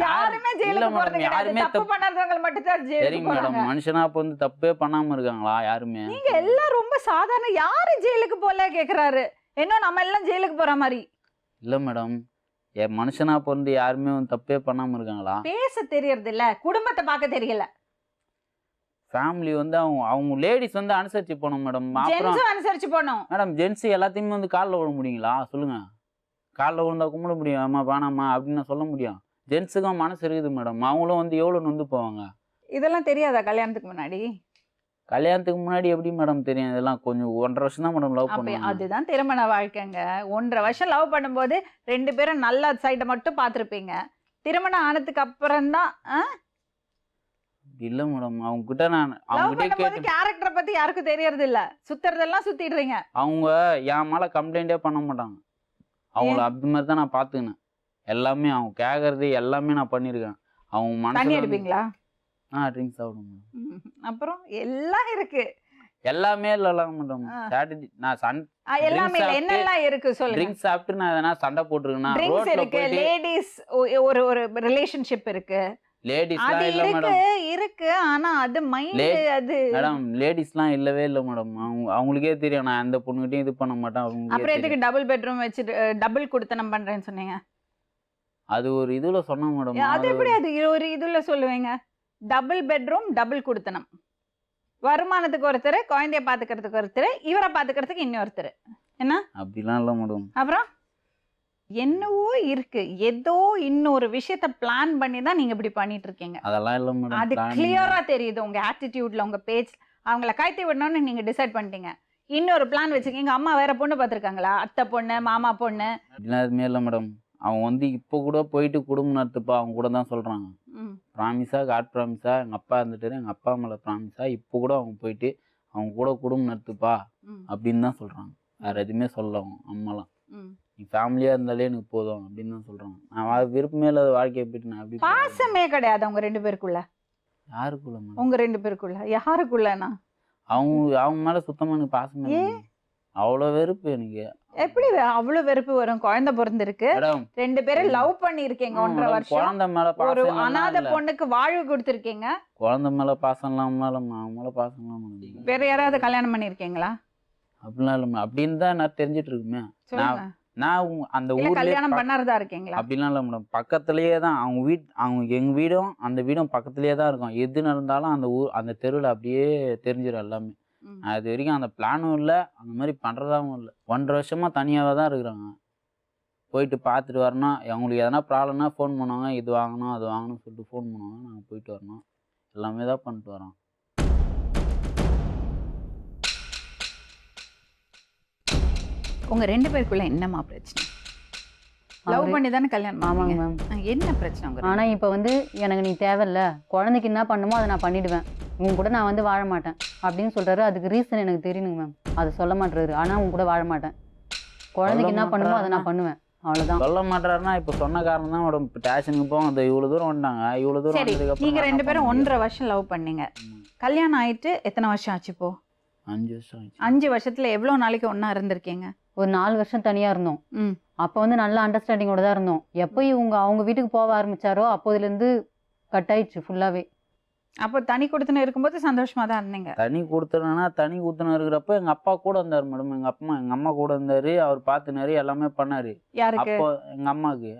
யாருமே ஜெயிலுக்கு போறது கிடையாது. தப்பு பண்ணாதவங்க மட்டும் தான் ஜெயிலுக்கு போறாங்க. மேடம் மனுஷனா அப்ப வந்து தப்பே பண்ணாம இருக்காங்களா யாருமே? நீங்க எல்லாம் ரொம்ப சாதாரண. யாரு ஜெயிலுக்கு போல கேக்குறாரு. என்ன நம்ம எல்லாம் ஜெயிலுக்கு போற மாதிரி? இல்ல மேடம், மனுஷனா பிறந்து யாருமே வந்து தப்பே பண்ணாம இருக்காங்களா? பேச தெரியறது இல்ல, குடும்பத்தை பார்க்க தெரியல. ஃபேமிலி வந்து அவங்க லேடிஸ் வந்து அனுசரிச்சு போகணும் மேடம். ஜென்ஸும் அனுசரிச்சு போகணும் மேடம். ஜென்ஸ் எல்லாத்தையுமே வந்து காலில் விட முடியுங்களா சொல்லுங்க? காலில் விழுந்தா கும்பிட முடியும், அம்மா வேணாம்மா அப்படின்னு சொல்ல முடியும். ஜென்ஸுக்கும் மனசு இருக்குது மேடம். அவங்களும் வந்து எவ்வளோ நொந்து போவாங்க. இதெல்லாம் தெரியாதா கல்யாணத்துக்கு முன்னாடி? கல்யாணத்துக்கு முன்னாடி எப்படி மேடம் தெரியும்? இதெல்லாம் கொஞ்சம் 1.5 வருஷம் தான் மேடம் லவ் பண்ணுவாங்க. அதுதான் திருமண வாழ்க்கைங்க. 1.5 வருஷம் லவ் பண்ணும்போது 2 பேரும் நல்ல சைடை மட்டும் பார்த்துருப்பீங்க. திருமணம் ஆனதுக்கு அப்புறம் தான் இல்ல மேடம். அவங்க கிட்ட நான் கேரக்டரை பத்தி யாருக்கும் தெரியறது இல்ல, சுத்துறதெல்லாம் சுத்திடுறீங்க. அவங்க என் மேல கம்ப்ளைண்டே பண்ண மாட்டாங்க. அவங்கள அப்படி மாதிரி தான் நான் பாத்துக்கினேன். எல்லாமே அவங்க கேக்குறது எல்லாமே நான் பண்ணிருக்கேன். அவங்க மனசு தண்ணி எடுப்பீங்களா? ட்ரிங்க்ஸ் சாப்பிடுவேன். அப்புறம் எல்லாம் இருக்கு. எல்லாமே இல்லலாம் மேடம். ஸ்ட்ராட்டஜி நான் எல்லாமே என்னெல்லாம் இருக்கு சொல்லுங்க. ட்ரிங்க்ஸ் சாப்பிட்டு நான் எதனா சண்டை போட்டுருக்கேன்னா ட்ரிங்க்ஸ் இருக்கு, லேடிஸ் ஒரு ரிலேஷன்ஷிப் இருக்கு. லேடிஸ்லாம் இல்ல மேடம். இருக்கு ஆனா அது மைண்ட் அது மேடம். லேடிஸ்லாம் இல்லவே இல்ல மேடம். அவங்களுக்கே தெரியும் நான் அந்த பொண்ணுகிட்டயும் இது பண்ண மாட்டேன். அப்புறம் எதுக்கு டபுள் பெட்ரூம் வச்சு டபுள் குடுத்தனம் பண்றேன்னு சொன்னீங்க? அது ஒரு இதுல சொன்னா மேடம். அது எப்படி அது ஒரு இதுல சொல்லுவீங்க? டபுள் பெட்ரூம் டபுள் குடுத்தனம் வருமானத்துக்கு ஒருத்தர், குழந்தைய பாத்துக்கிறதுக்கு ஒருத்தர், இவரை பாத்துக்கிறதுக்கு இன்னொருத்தர். என்ன அப்படிலாம் இல்லை மேடம். அப்புறம் என்னவோ இருக்கு, ஏதோ இன்னொரு விஷயத்த பிளான் பண்ணி தான் நீங்க இப்படி பண்ணிட்டு இருக்கீங்க. அதெல்லாம் இல்லை மேடம். அது கிளியரா தெரியுது உங்க ஆட்டிடியூட்ல, உங்க பேஜ். அவங்கள கயத்தி விடணும்னு நீங்க டிசைட் பண்ணிட்டீங்க. இன்னொரு பிளான் வச்சிருக்கீங்க. அம்மா வேற பொண்ணு பார்த்துருக்காங்களா? அத்தை பொண்ணு, மாமா பொண்ணு? அப்படிலாம் எதுவுமே இல்லை மேடம். அவன் வந்து இப்போ கூட போயிட்டு குடும்பம் நடத்துப்பா அவங்க கூட தான் சொல்கிறாங்க. ப்ராமிஸா, காட் ப்ராமிஸா, எங்கள் அப்பா இருந்துட்டு எங்கள் அப்பா மேலே ப்ராமிஸா இப்போ கூட அவங்க போயிட்டு அவங்க கூட குடும்பம் நடத்துப்பா அப்படின்னு தான் சொல்கிறாங்க. வேறு எதுவுமே சொல்ல அவங்க அம்மாலாம். நீ ஃபேமிலியாக இருந்தாலே எனக்கு போதும் அப்படின்னு தான் சொல்கிறாங்க. நான் விருப்பமே இல்லாத வாழ்க்கையை போயிட்டு நான் அப்படி பாசமே கிடையாது அவங்க 2 பேருக்குள்ள. யாருக்குள்ள மேடம்? உங்க 2 பேருக்குள்ள யாருக்குள்ளனா? அவங்க மேலே சுத்தமாக எனக்கு பாசமே இல்லை. அவ்வளோ வெறுப்பு எனக்கு. எப்படி அவ்வளவு வெறுப்பு வரும்? குழந்தை பிறந்திருக்கு, மேடம் 2 பேரும் லவ் பண்ணி இருக்கீங்க 1.5 வருஷம். குழந்தை மேலே ஒரு பாசம் அனாதை பொண்ணுக்கு வாழ்வு கொடுத்துருக்கீங்க. குழந்தை மேலே பாசம் இல்லாம அவங்க மேலே பாசம் இல்லாம வேற யாராவது கல்யாணம் பண்ணிருக்கீங்களா? அப்படிலாம் இல்லை. அப்படின்னு தான் நான் தெரிஞ்சிட்டு இருக்குமே. சொல்லுங்க. நான் அந்த இல்ல ஊர்ல கல்யாணம் பண்ணாரதா இருக்கீங்களா? அப்படிலாம் இல்லை மேடம். பக்கத்துலேயே தான் அவங்க எங்கள் வீடும் அந்த வீடும் பக்கத்துலேயே தான் இருக்கும். எது நடந்தாலும் அந்த தெருவில் அப்படியே தெரிஞ்சிடும் எல்லாமே. அது வரைக்கும் அந்த பிளானும் இல்லை, அந்த மாதிரி பண்ணுறதாவும் இல்லை. 1.5 வருஷமாக தனியாகவே தான் இருக்கிறாங்க. போயிட்டு பார்த்துட்டு வரணும். அவங்களுக்கு எதனா ப்ராப்ளம்னா ஃபோன் பண்ணுவாங்க, இது வாங்கணும் அது வாங்கணும்னு சொல்லிட்டு ஃபோன் பண்ணுவாங்க. நாங்கள் போயிட்டு வரணும், எல்லாமே தான் பண்ணிட்டு வரோம். உங்க 2 பேருக்குள்ள என்னமா பிரச்சனை? லவ் பண்ணி தானே கல்யாணம் ஆமாங்க பண்ணீங்க. மேம். என்ன பிரச்சனை உங்க ஆனால் இப்போ வந்து எனக்கு நீ தேவையில்ல, குழந்தைக்கு என்ன பண்ணுமோ அதை நான் பண்ணிடுவேன், உங்க கூட நான் வந்து வாழ மாட்டேன் அப்படின்னு சொல்றாரு. அதுக்கு ரீசன் எனக்கு தெரியணுங்க மேம். அதை சொல்ல மாட்டாரு. ஆனால் உங்க கூட வாழ மாட்டேன், குழந்தைக்கு என்ன பண்ணுமோ அதை நான் பண்ணுவேன், அவ்வளோதான். சொல்ல மாட்டாருன்னா இப்போ சொன்ன காரணம் தான் மேடம். இப்போ ஸ்டேஷனுக்கு போவோம், அந்த இவ்வளோ தூரம் வந்துட்டாங்க. இவ்வளோ தூரம் சரி, வந்ததுக்கு நீங்க அப்புறம் 2 பேரும் 1.5 வருஷம் லவ் பண்ணீங்க. கல்யாணம் ஆயிட்டு எத்தனை வருஷம் ஆச்சு இப்போ? 5 வருஷம் ஆச்சு. 5 வருஷத்துல எவ்வளவு நாளைக்கு ஒண்ணா இருந்திருக்கீங்க? ஒரு 4 வருஷம் தனியா இருந்தோம். ம். அப்போ வந்து நல்ல அண்டர்ஸ்டாண்டிங்கோட தான் இருந்தோம். எப்போ அவங்க வீட்டுக்கு போக ஆரம்பிச்சாரோ அப்போதுலேருந்து கட் ஆயிடுச்சு ஃபுல்லாவே. அப்போ தனி கொடுத்துன்னு இருக்கும்போது சந்தோஷமா தான் இருந்தீங்க. தனி கொடுத்துன்னு இருக்கிறப்ப எங்கள் அப்பா கூட இருந்தார் மேடம். எங்கள் அம்மா கூட இருந்தார். அவர் பார்த்துனாரு, எல்லாமே பண்ணார். யாருக்கு? அப்போ எங்கள் அம்மாவுக்கு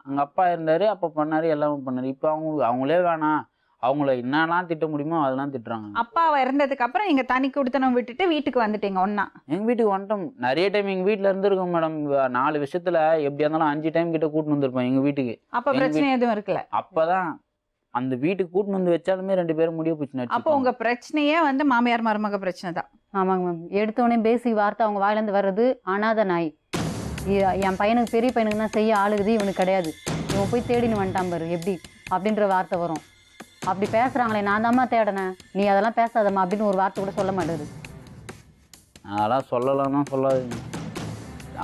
எங்கள் அப்பா இருந்தார், அப்போ பண்ணார், எல்லாமே பண்ணார். இப்போ அவங்களே வேணாம், அவங்கள என்னெல்லாம் திட்ட முடியுமோ அதெல்லாம் திட்டுறாங்க. அப்பா இறந்ததுக்கு அப்புறம் நீங்க தனி கொடுத்தனம் விட்டுட்டு வீட்டுக்கு வந்துட்டீங்க ஒண்ணா? எங்கள் வீட்டுக்கு வந்துட்டோம். நிறைய டைம் எங்கள் வீட்டில் இருந்திருக்கோம் மேடம். 4 வருஷத்துல எப்படியா இருந்தாலும் 5 டைம் கிட்ட கூட்டின்னு வந்திருப்போம் எங்கள் வீட்டுக்கு. அப்ப பிரச்சனை எதுவும் இருக்குல்ல? அப்பதான் அந்த வீட்டுக்கு கூட்டின்னு வந்து வச்சாலுமே 2 பேரும் முடிய போச்சு. அப்போ உங்க பிரச்சனையே வந்து மாமியார் மருமக பிரச்சனை தான். ஆமாங்க மேம். எடுத்தோடனே பேசிக் வார்த்தை அவங்க வாயிலேருந்து வர்றது, அனாதை நாய், என் பையனுக்கு பெரிய பையனுக்கு தான் செய்ய ஆளுகுது, இவனுக்கு கிடையாது, இவன் போய் தேடின்னு வந்துட்டான் பாரு எப்படி அப்படின்ற வார்த்தை வரும். அப்படி பேசுறாங்களே, நான் தாம்மா தேடினேன், நீ அதெல்லாம் பேசாதம்மா அப்படின்னு ஒரு வார்த்தை கூட சொல்ல மாட்டேது. அதெல்லாம் சொல்லலாம்னா சொல்லாதீங்க.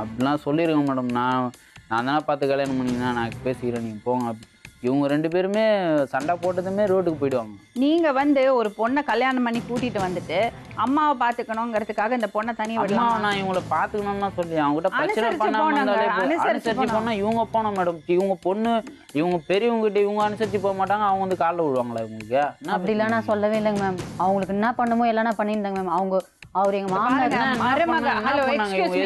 அப்படிலாம் சொல்லியிருக்கேன் மேடம். நான் தானே பார்த்து கல்யாணம் பண்ணிங்கன்னா நான் பேசிக்கிறேன், நீங்கள் போங்க அப்படி. இவங்க 2 பேருமே சண்டை போட்டதுமே ரோட்டுக்கு போயிடுவாங்க. நீங்க வந்து ஒரு பொண்ணை கல்யாணம் பண்ணி கூட்டிட்டு வந்துட்டு அம்மாவை பாத்துக்கணுங்கிறதுக்காக இந்த பொண்ணை தனியா விடலாம். நான் இவங்களை பாத்துக்கணும்னா சொல்லி அவங்ககிட்ட பிரச்சனை பண்ணாம அனுசரிச்சு போனா இவங்க போனோம் மேடம். இவங்க பெரியவங்க கிட்ட இவங்க அனுசரிச்சு போக மாட்டாங்க, அவங்க வந்து காலில் விடுவாங்களா இவங்களுக்கு? அப்படிலாம் நான் சொல்லவே இல்லைங்க மேம். அவங்களுக்கு என்ன பண்ணுமோ எல்லாம் நான் பண்ணியிருந்தேங்க மேம். அவர் எங்க மாமனார்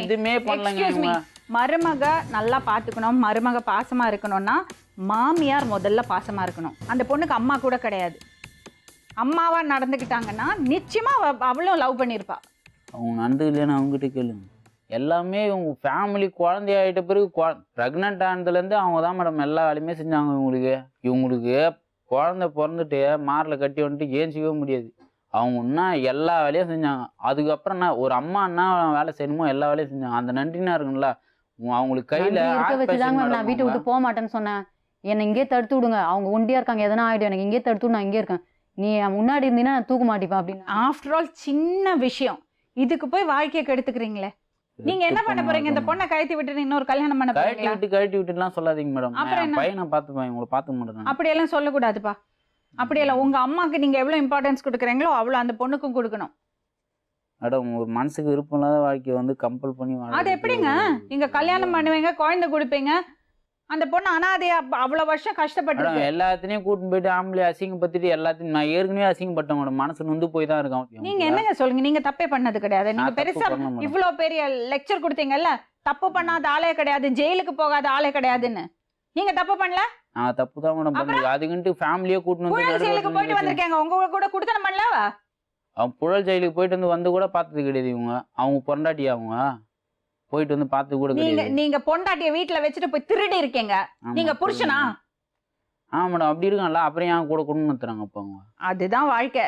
எதுவுமே பண்ணலங்க. மருமக நல்லா பாத்துக்கணும், மருமக பாசமா இருக்கணும்னா மாமியார் முதல்ல பாசமா இருக்கணும். அந்த பொண்ணுக்கு அம்மா கூட கிடையாது. அம்மாவா நடந்துக்கிட்டாங்கன்னா நிச்சயமா அவளும் லவ் பண்ணியிருப்பா. அவங்க நடந்து இல்லைன்னு அவங்ககிட்ட கேளுங்க. எல்லாமே இவங்க ஃபேமிலி குழந்தையாயிட்ட பிறகு ப்ரெக்னென்ட் ஆனதுலேருந்து அவங்க தான் மேடம் எல்லா வேலையுமே செஞ்சாங்க. இவங்களுக்கு குழந்தை பிறந்துட்டு மாரில் கட்டி வந்துட்டு ஏஞ்சிக்கவே முடியாது. அவங்க இன்னும் எல்லா வேலையும் செஞ்சாங்க. அதுக்கப்புறம் ஒரு அம்மா என்ன வேலை செய்யணுமோ எல்லா வேலையும் செஞ்சாங்க. அந்த நன்றினா இருக்குங்களா அவங்களுக்கு கையில நான் வீட்டை விட்டு போக மாட்டேன்னு சொன்னேன். என்னை இங்கே தடுத்து விடுங்க, அவங்க ஒண்டியா இருக்காங்க, எதனா ஆயிடும், எனக்கு இங்கே தடுத்து நான் இங்கே இருக்கேன், நீ முன்னாடி இருந்தீங்கன்னா நான் தூக்க மாட்டேப்பேன் அப்படின்னு. ஆஃப்டர் ஆல் சின்ன விஷயம் இதுக்கு போய் வாழ்க்கையை கெடுத்துக்கிறீங்களே. நீங்க என்ன பண்ண போறீங்க? இந்த பொண்ணை கழட்டி விட்டு இன்னொரு கல்யாணம் பண்ண போறீங்களா? கழட்டி விட்டுலாம் சொல்லாதீங்க மேடம். பையனை பார்த்துப்பேன், உங்களை பார்த்துக்க மாட்டேன். அப்படியெல்லாம் சொல்லக்கூடாதுப்பா. அப்படியெல்லாம் உங்க அம்மாக்கு நீங்க எவ்வளவு இம்பார்ட்டன்ஸ் கொடுக்குறீங்களோ அவ்வளவு அந்த பொண்ணுக்கும் கொடுக்கணும் மேடம். ஒரு மனசுக்கு விருப்பம் இல்லாத வாழ்க்கையை வந்து கம்பல் பண்ணி அது எப்படிங்க? நீங்க கல்யாணம் பண்ணுவீங்க, குழந்தை கொடுப்பீங்க, அந்த பொண்ணு அனாதையா அவ்வளவு வருஷம் கஷ்டப்பட்டு எல்லாத்தையும் கூட்டின்னு போயிட்டு ஆம்பளை அசிங்கப்படுத்திட்டு எல்லாத்தையும் நான் ஏற்கனவே அசிங்கப்பட்டேன் மேடம். மனசு நொந்து போய் தான் இருக்கேன். நீங்க என்னங்க சொல்லுங்க? நீங்க தப்பே பண்ணது கிடையாது. நீங்க பெருசா இவ்வளவு பெரிய லெக்சர் கொடுத்தீங்கல்ல, தப்பு பண்ணாத ஆளே கிடையாது, ஜெயிலுக்கு போகாத ஆளே கிடையாதுன்னு. நீங்க தப்பு பண்ணல? நான் தப்பு தான் மேடம் பண்ணேன். அதுக்குன்ட்டு ஃபேமிலியே கூட்டின்னு வந்து ஜெயிலுக்கு போயிட்டு வந்திருக்கேங்க. உங்க கூட குடுத்தனம் பண்ணல? அவங்க புழல் ஜெயிலுக்கு போயிட்டு வந்து கூட பார்த்தது கிடையாது இவங்க. அவங்க பொண்டாட்டி அவங்க போயிட்டு வந்து பார்த்து கூட நீங்க கிடையாது. நீங்க பொண்டாட்டிய வீட்டுல வச்சுட்டு போய் திருடி இருக்கீங்க. ஆமா, நீங்க புருஷனா? ஆமா மேடம், அப்படி இருக்கான்ல, அப்புறம் ஏன் கூட குடும்பம் நடத்துறாங்க அப்ப அவங்க? அதுதான் வாழ்க்கை.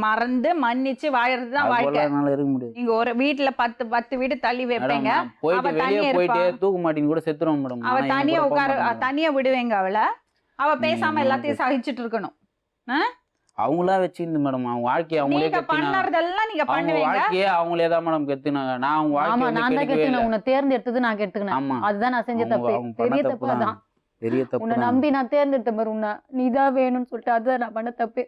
மறந்து மன்னிச்சு வாழறதுதான் வாழ்க்கை. அதனால இருக்க முடியாது. நீங்க ஒரு வீட்டுல 10 வீடு தள்ளி வைப்பீங்க. போயிட்டு அவ வெளியே தனியா போயிட்டு இருப்பா. தூக்கு மாட்டின்னு கூட செத்துருவோம் மேடம். அவ தனியா தனியா விடுவேங்க அவளை. அவ பேசாம எல்லாத்தையும் சகிச்சுட்டு இருக்கணும். அவங்களா வச்சிருந்து மேடம் அவங்க வாழ்க்கையை அவங்களே நீங்க பண்ணறதெல்லாம் நீங்க அவங்க பண்ணுவீங்க. வாழ்க்கையே அவங்களே தான் மேடம் கெத்துனாங்க. நான் அவங்க ஆமா, வாழ்க்கையை நான் தான் கெட்டுனேன். உன்னை தேர்ந்தெடுத்தது நான் கெட்டுக்கினேன். ஆமா, அதுதான் நான் செஞ்ச தப்பு. அவங்க பெரிய பண்ண தப்பு தப்பு அதான். தான். பெரிய தப்பு உன்னை தான். நம்பி நான் தேர்ந்தெடுத்த மாதிரி உன்னை நீதான் வேணும்னு சொல்லிட்டு அதுதான் நான் பண்ண தப்பு.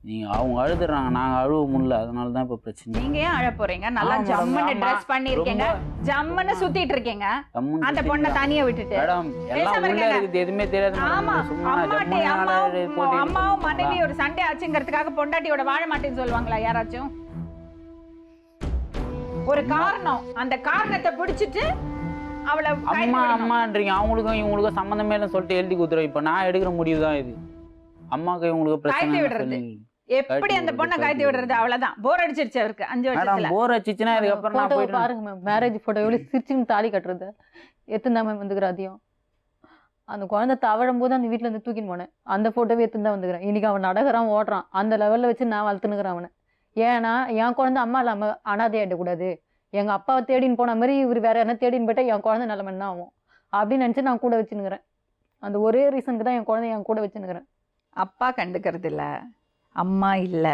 நீங்க அவங்க அழுதுறாங்க, நாங்க அழுவ முடியல, அதனால தான் இப்ப பிரச்சனை. நீங்க ஏன் அழ போறீங்க? நல்லா ஆமா, ஜம்முன்னு ஆமா. ட்ரெஸ் பண்ணிருக்கீங்க, ஜம்முன்னு சுத்திட்டு இருக்கீங்க. கம்முன்னு அந்த பொண்ணை தனியா விட்டுட்டு மேடம் எல்லாம் பேசாம உள்ள இருக்காங்க. இருக்குது, எதுவுமே தெரியாது மேடம். ஆமா, சும்மா அம்மாட்டி ஜம்முன்னு போட்டு அம்மாவும் மனைவி ஒரு சண்டை ஆச்சுங்கிறதுக்காக பொண்டாட்டியோட வாழ மாட்டேன்னு சொல்லுவாங்களா யாராச்சும்? ஒரு காரணம், அந்த காரணத்தை பிடிச்சிட்டு அவளை அம்மா அம்மான்றீங்க. அவங்களுக்கும் இவங்களுக்கும் சம்மந்தமே இல்லைன்னு சொல்லிட்டு எழுதி கொடுத்துருவோம். இப்ப நான் எடுக்கிற முடிவு தான் இது. அம்மாக்கு இவங்களுக்கு கழட்டி பிரச்சனை விடுறது. சொல்லி எப்படி அந்த பொண்ணை கழட்டி விடுறது? அவ்வளவுதான். போர் அடிச்சிருச்சு அவருக்கு 5 வருஷத்துல. மேடம் போர் அடிச்சுச்சுன்னா இதுக்கப்புறம் நான் போட்டோ போயிட்டு பாருங்க மேம், மேரேஜ் போட்டோ எவ்வளவு சிரிச்சுன்னு தாலி கட்டுறது எத்துந்தான் மேம் வந்துக்கிறேன். அதையும் அந்த குழந்தை தவழும் போது அந்த வீட்டுல இருந்து தூக்கின்னு போனேன். அந்த போட்டோவே எத்துந்தான் வந்துக்கிறேன். இன்னைக்கு அவன் நடக்கிறான், ஓடுறான். அந்த லெவல்ல வச்சு நான் வளர்த்துனுக்கிறேன் அவனை. ஏன்னா என் குழந்தை அம்மா இல்லாம அனாதையாயிடக்கூடாது. எங்க அப்பாவை தேடின்னு போன மாதிரி இவர் வேற என்ன தேடின்னு போயிட்டா என் குழந்தை நிலைமை என்ன ஆகும் அப்படின்னு நினைச்சு நான் கூட வச்சுனுக்கிறேன். அந்த ஒரே ரீசனுக்கு தான் என் குழந்தைய என் கூட வச்சுனுக்கிறேன். அப்பா கண்டுக்கிறது இல்ல, அம்மா இல்ல,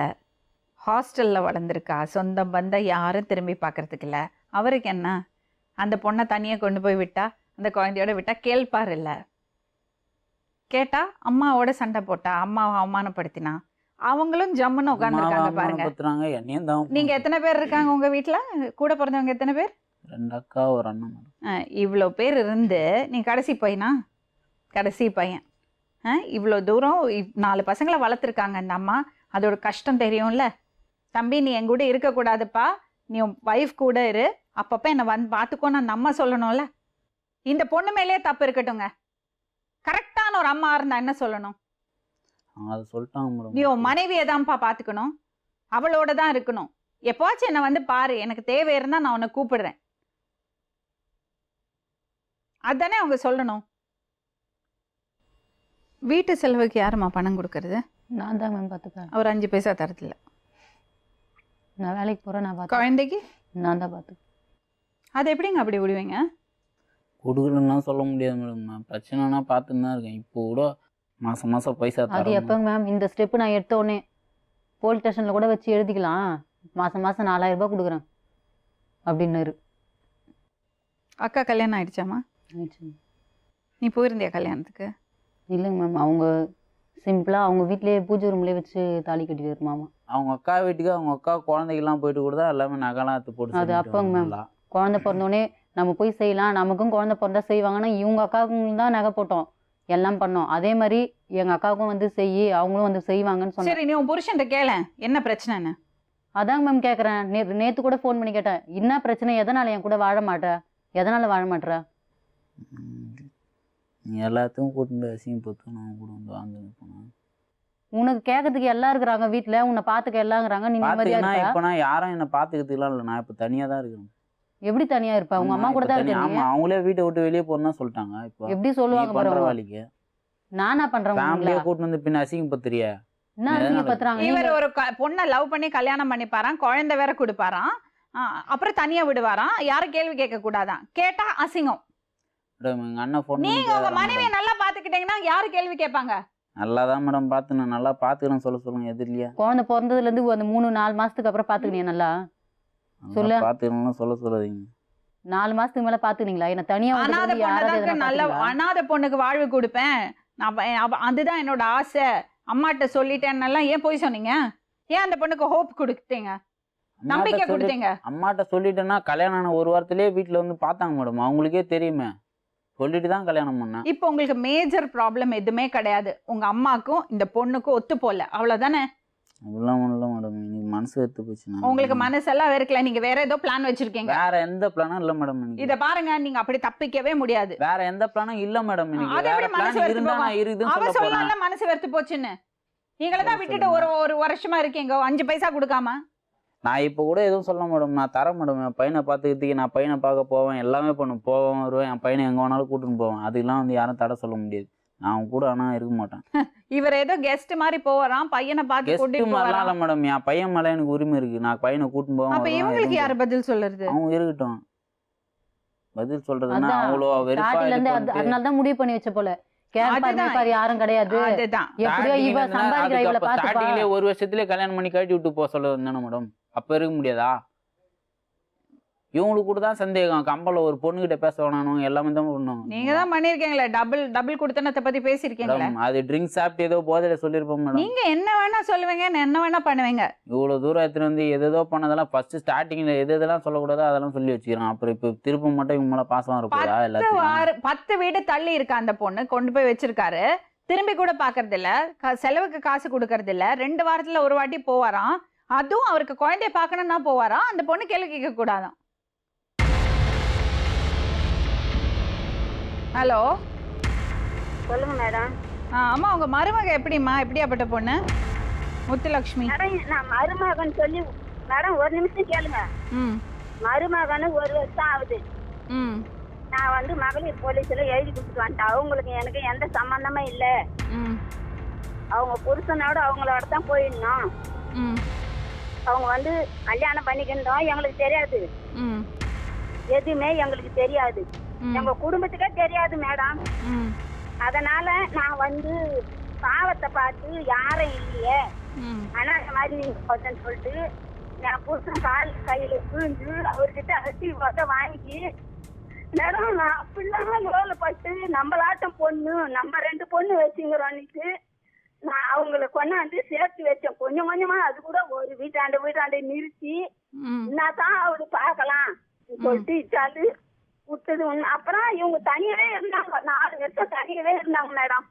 ஹாஸ்டல்ல வளர்ந்துருக்கா, சொந்த பந்தம் யாரும் திரும்பி பார்க்கறதுக்கு இல்ல. அவருக்கு என்ன? அந்த பொண்ணை தனியா கொண்டு போய் விட்டா, அந்த குழந்தையோட விட்டா கேள்பார் இல்ல. கேட்டா அம்மாவோட சண்டை போட்டா, அம்மாவை அவமானப்படுத்தினா, அவங்களும் ஜம்முன்னு உட்காந்துருக்காங்க பாருங்க. பத்துறாங்க, என்னையும் தான். நீங்க எத்தனை பேர் இருக்காங்க உங்க வீட்டுல? கூட பிறந்தவங்க எத்தனை பேர்? 2 அக்கா ஒரு அண்ணன் மேடம். இவ்வளோ பேர் இருந்து நீ கடைசி பையனா? கடைசி பையன். இவ்வளோ தூரம் 4 பசங்களை வளர்த்துருக்காங்க அந்த அம்மா. அதோட கஷ்டம் தெரியும்ல. தம்பி நீ என் கூட இருக்கக்கூடாதுப்பா, நீ உன் ஒய்ஃப் கூட இரு, அப்பப்போ என்னை வந்து பார்த்துக்கோன்னு அந்த அம்மா சொல்லணும்ல. இந்த பொண்ணு மேலேயே தப்பு இருக்கட்டுங்க. கரெக்டான ஒரு அம்மா இருந்தா என்ன சொல்லணும்? அதை சொல்லிட்டாங்க மேடம். நீ உன் மனைவியை தான்ப்பா பார்த்துக்கணும், அவளோட தான் இருக்கணும். எப்போச்சும் என்னை வந்து பாரு, எனக்கு தேவை இருந்தால் நான் உன்னை கூப்பிடுறேன், அதுதானே அவங்க சொல்லணும். வீட்டு செலவுக்கு யாரும்மா பணம் கொடுக்கறது? நான் தான் மேம் பார்த்துப்பேன். அவர் 5 பைசா தரதில்ல. நான் வேலைக்கு போறேன், நான் பார்த்து குழந்தைக்கு நான் தான் பார்த்து. அது எப்படிங்க அப்படி விடுவீங்க? கொடுக்கலன்னா சொல்ல முடியாது மேடம். நான் பிரச்சனைனா பார்த்துன்னு தான் இருக்கேன். இப்போ கூட மாதம் மாதம் பைசா அது தரேன். எப்போங்க மேம் இந்த ஸ்டெப்பு நான் எடுத்த உடனே போலீஸ் ஸ்டேஷனில் கூட வச்சு எழுதிக்கலாம், மாதம் 4000 ரூபாய் கொடுக்குறேன் அப்படின்னாரு. அக்கா கல்யாணம் ஆயிடுச்சாம்மா? நீ போயிருந்தியா கல்யாணத்துக்கு? இல்லைங்க மேம், அவங்க சிம்பிளாக அவங்க வீட்லேயே பூஜை ரூம்லேயே வச்சு தாலி கட்டிட்டு மாமா. அவங்க அக்கா வீட்டுக்கு அவங்க அக்கா குழந்தைகள்லாம் போயிட்டு கூட தான் எல்லாமே நகைலாம் எடுத்து போட்டு அது செஞ்சுட்டு அப்போங்க மேம், வந்தாங்க. குழந்தை பிறந்தோடனே நம்ம போய் செய்யலாம், நமக்கும் குழந்தை பிறந்தா செய்வாங்கன்னா இவங்க அக்காவுக்கும் தான் நகை போட்டோம், எல்லாம் பண்ணோம். அதே மாதிரி எங்கள் அக்காவுக்கும் வந்து அவங்களும் வந்து செய்வாங்கன்னு சொன்னேன். சரி, நீ உன் புருஷன்ட்ட கேள என்ன பிரச்சனைன்னு. அதாங்க மேம் கேட்குறேன். நேற்று கூட ஃபோன் பண்ணி கேட்டேன், என்ன பிரச்சனை, எதனால் என் கூட வாழ மாட்டேற, எதனால் வாழ மாட்டேற? நீ எல்லாத்தையும் கூட்டு அசிங்கப்பட்டு நான் கூட வந்து வாங்க போனேன். உனக்கு கேட்கறதுக்கு எல்லாம் இருக்கிறாங்க வீட்டில், உன்னை பார்த்துக்க எல்லாங்கிறாங்க, நீ நிம்மதியாக பார்த்தீங்கன்னா இருப்ப. இப்போ நான் யாரும் என்னை பார்த்துக்கிறதுலாம் இல்லை. நான் இப்போ தனியாக தான் இருக்கிறேன். எப்படி தனியாக இருப்ப? உங்கள் அம்மா கூட தான் இருக்கேன். ஆமாம், அவங்களே வீட்டை விட்டு வெளியே போறேன்னு சொல்லிட்டாங்க. இப்போ எப்படி சொல்லுவாங்க பண்ற பாருங்க. வேலைக்கு நானா பண்ணுறேன்? ஃபேமிலியே கூட்டு வந்து பின்ன அசிங்கப்பத்துறியா? என்ன அசிங்கப்படுத்துறாங்க? இவர் ஒரு பொண்ணை லவ் பண்ணி கல்யாணம் பண்ணிப்பாராம், குழந்தை வேற கொடுப்பாராம், அப்புறம் தனியா விடுவாராம், யாரும் கேள்வி கேட்க கூடாதான், கேட்டா அசிங்கம். எங்க அண்ணன் ஃபோன் நீங்க உங்க மனைவியை நல்லா பாத்துக்கிட்டீங்கன்னா யாரு கேள்வி கேட்பாங்க? நல்லா தான் மேடம் பார்த்து நான் நல்லா பார்த்துக்கிறேன் சொல்லுங்க எதிரியா. குழந்தை பிறந்ததுலேருந்து அந்த 3-4 மாதத்துக்கு அப்புறம் பார்த்துக்கினீங்க நல்லா? சொல்லு. பார்த்துக்கலாம் சொல்லாதீங்க. 4 மாசத்துக்கு மேல பாத்துக்கிட்டீங்களா? என்ன தனியா அனாதை பொண்ணுக்கு நல்ல அனாதை பொண்ணுக்கு வாழ்வு கொடுப்பேன் நான், அதுதான் என்னோட ஆசை, அம்மாட்ட சொல்லிட்டேன்னெல்லாம் ஏன் போய் சொன்னீங்க? ஏன் அந்த பொண்ணுக்கு ஹோப் கொடுத்தீங்க, நம்பிக்கை கொடுத்தீங்க? அம்மாட்ட சொல்லிட்டேன்னா கல்யாணம் ஆன 1 வாரத்திலேயே வீட்டுல வந்து பார்த்தாங்க மேடம், அவங்களுக்கே தெரியுமே, சொல்லிட்டு தான் கல்யாணம் பண்ணேன். இப்போ உங்களுக்கு மேஜர் ப்ராப்ளம் எதுவுமே கிடையாது, உங்க அம்மாக்கும் இந்த பொண்ணுக்கும் ஒத்து போல, அவ்வளவுதானே? அதெல்லாம் இல்லை மேடம், எனக்கு மனசு எடுத்து போச்சு. உங்களுக்கு மனசெல்லாம் வெறுக்கல, நீங்க வேற ஏதோ பிளான் வச்சிருக்கீங்க. வேற எந்த பிளானும் இல்ல மேடம். இத பாருங்க, நீங்க அப்படி தப்பிக்கவே முடியாது. வேற எந்த பிளானும் இல்ல மேடம். அது எப்படி மனசு வெறுத்து போகும்? அவ சொல்லல மனசு வெறுத்து போச்சுன்னு. நீங்களே தான் விட்டுட்டு ஒரு வருஷமா இருக்கீங்க 5 பைசா கொடுக்காம. நான் இப்போ கூட எதுவும் சொல்ல மேடம், நான் தரேன் மேடம். என் பையனை பார்த்துக்கிறதுக்கு நான் பையனை பார்க்க போவேன், எல்லாமே பண்ணுவேன், போவேன் வருவேன், என் பையனை எங்கே வேணாலும் கூட்டின்னு போவேன். அதுக்கெல்லாம் வந்து யாரும் தடை சொல்ல முடியாது. நான் அவங்க கூட ஆனால் இருக்க மாட்டேன். இவர் ஏதோ கெஸ்ட் மாதிரி போவாராம், பையனை பார்த்து கெஸ்ட் கூட்டிட்டு மாதிரிலாம் போவாராம். இல்லை மேடம், என் பையன் மேலே எனக்கு உரிமை இருக்குது. நான் பையனை கூட்டின்னு போவேன். அப்ப இவங்களுக்கு யாரு பதில் சொல்லுறது? அவங்க இருக்கட்டும், பதில் சொல்றதுன்னா அதான், அவ்வளோ வெறுப்பா ஸ்டார்டிங்ல இருந்து அதனால தான் முடிவு பண்ணி வச்ச போல. கேட்பாரு யாரும் கிடையாது. அதுதான். எப்படியோ இவ சம்பாதிக்கிற இவளை பார்த்துப்பா. ஸ்டார்டிங்லேயே ஒரு வருஷத்துலேயே கல்யாணம் பண்ணி கட்டி விட்டு போக சொல்ல தானே மேடம். அப்போ இருக்க முடியாதா? இவங்களுக்கு கூட தான் சந்தேகம். கம்பல ஒரு பொண்ணுகிட்ட பேச வேணாம், எல்லாமே தான் பண்ணணும். நீங்க தான் பண்ணிருக்கீங்களே, டபுள் குடுத்தனத்தை பத்தி பேசிருக்கீங்களே. அது ட்ரிங்க்ஸ் சாப்பிட்டு ஏதோ போதையில சொல்லியிருப்போம் மேடம். நீங்க என்ன வேணா சொல்லுவீங்க, என்ன வேணா பண்ணுவீங்க. இவ்வளவு தூரம் எடுத்துட்டு வந்து எதோ பண்ணதெல்லாம் ஃபர்ஸ்ட் ஸ்டார்டிங்ல எதெல்லாம் சொல்லக்கூடாதோ அதெல்லாம் சொல்லி வச்சுக்கிறான். அப்புறம் இப்போ திரும்ப மட்டும் இவங்க மேல பாசம் இருக்கூடா? எல்லாத்தையும் 10 வீடு தள்ளி இருக்க அந்த பொண்ணு கொண்டு போய் வச்சிருக்காரு. திரும்பி கூட பாக்குறது இல்ல, செலவுக்கு காசு கொடுக்கறது இல்ல. 2 வாரத்துல ஒரு வாட்டி போவாராம். அதுவும் அவருக்கு குழந்தைய பார்க்கணும்னா போவாராம். அந்த பொண்ணு கேள்வி கேட்க கூடாதான். ஹலோ, சொல்லுங்க மேடம். ஆமா, உங்க மருமக எப்படிம்மா? எப்படியாப்பட்ட பொண்ணு? முத்துலட்சுமி. மேடம் நான் மருமகன் சொல்லி மேடம் ஒரு நிமிஷம் கேளுங்க. ம் மருமகனு 1 வருஷம் ஆகுது. ம் நான் வந்து மகளிர் போலீஸ்ல எழுதி கொடுத்துட்டு வந்துட்டேன். அவங்களுக்கு எனக்கு எந்த சம்பந்தமே இல்லை. ம் அவங்க புருஷனோட அவங்களோட தான் போயிடணும். ம் அவங்க வந்து கல்யாணம் பண்ணிக்கிட்டோம், எங்களுக்கு தெரியாது. ம் எதுவுமே எங்களுக்கு தெரியாது. எங்க குடும்பத்துக்கே தெரியாது மேடம். ம் அதனால நான் வந்து பாவத்தை பார்த்து யாரும் இல்லையே, ம் ஆனா இந்த மாதிரி நீங்க கொஞ்சம் சொல்லிட்டு என் புருஷன் கையில விழுந்து அவர்கிட்ட அரிசி வாங்கி மேடம் நான் அப்படிலாம் லோலப்பட்டு நம்மளாட்டம் பொண்ணு நம்ம 2 பொண்ணு வச்சுங்கிறோன்னுட்டு நான் அவங்களை கொண்டாந்து சேர்த்து வச்சேன். கொஞ்சம் கொஞ்சமா அது கூட ஒரு வீட்டாண்டு நிறுத்தி என்னதான் அவரு பார்க்கலாம் சொல்லிட்டு இச்சாந்து விட்டது. அப்புறம் இவங்க தனியவே இருந்தாங்க, 4 வருஷம் தனியவே இருந்தாங்க மேடம்.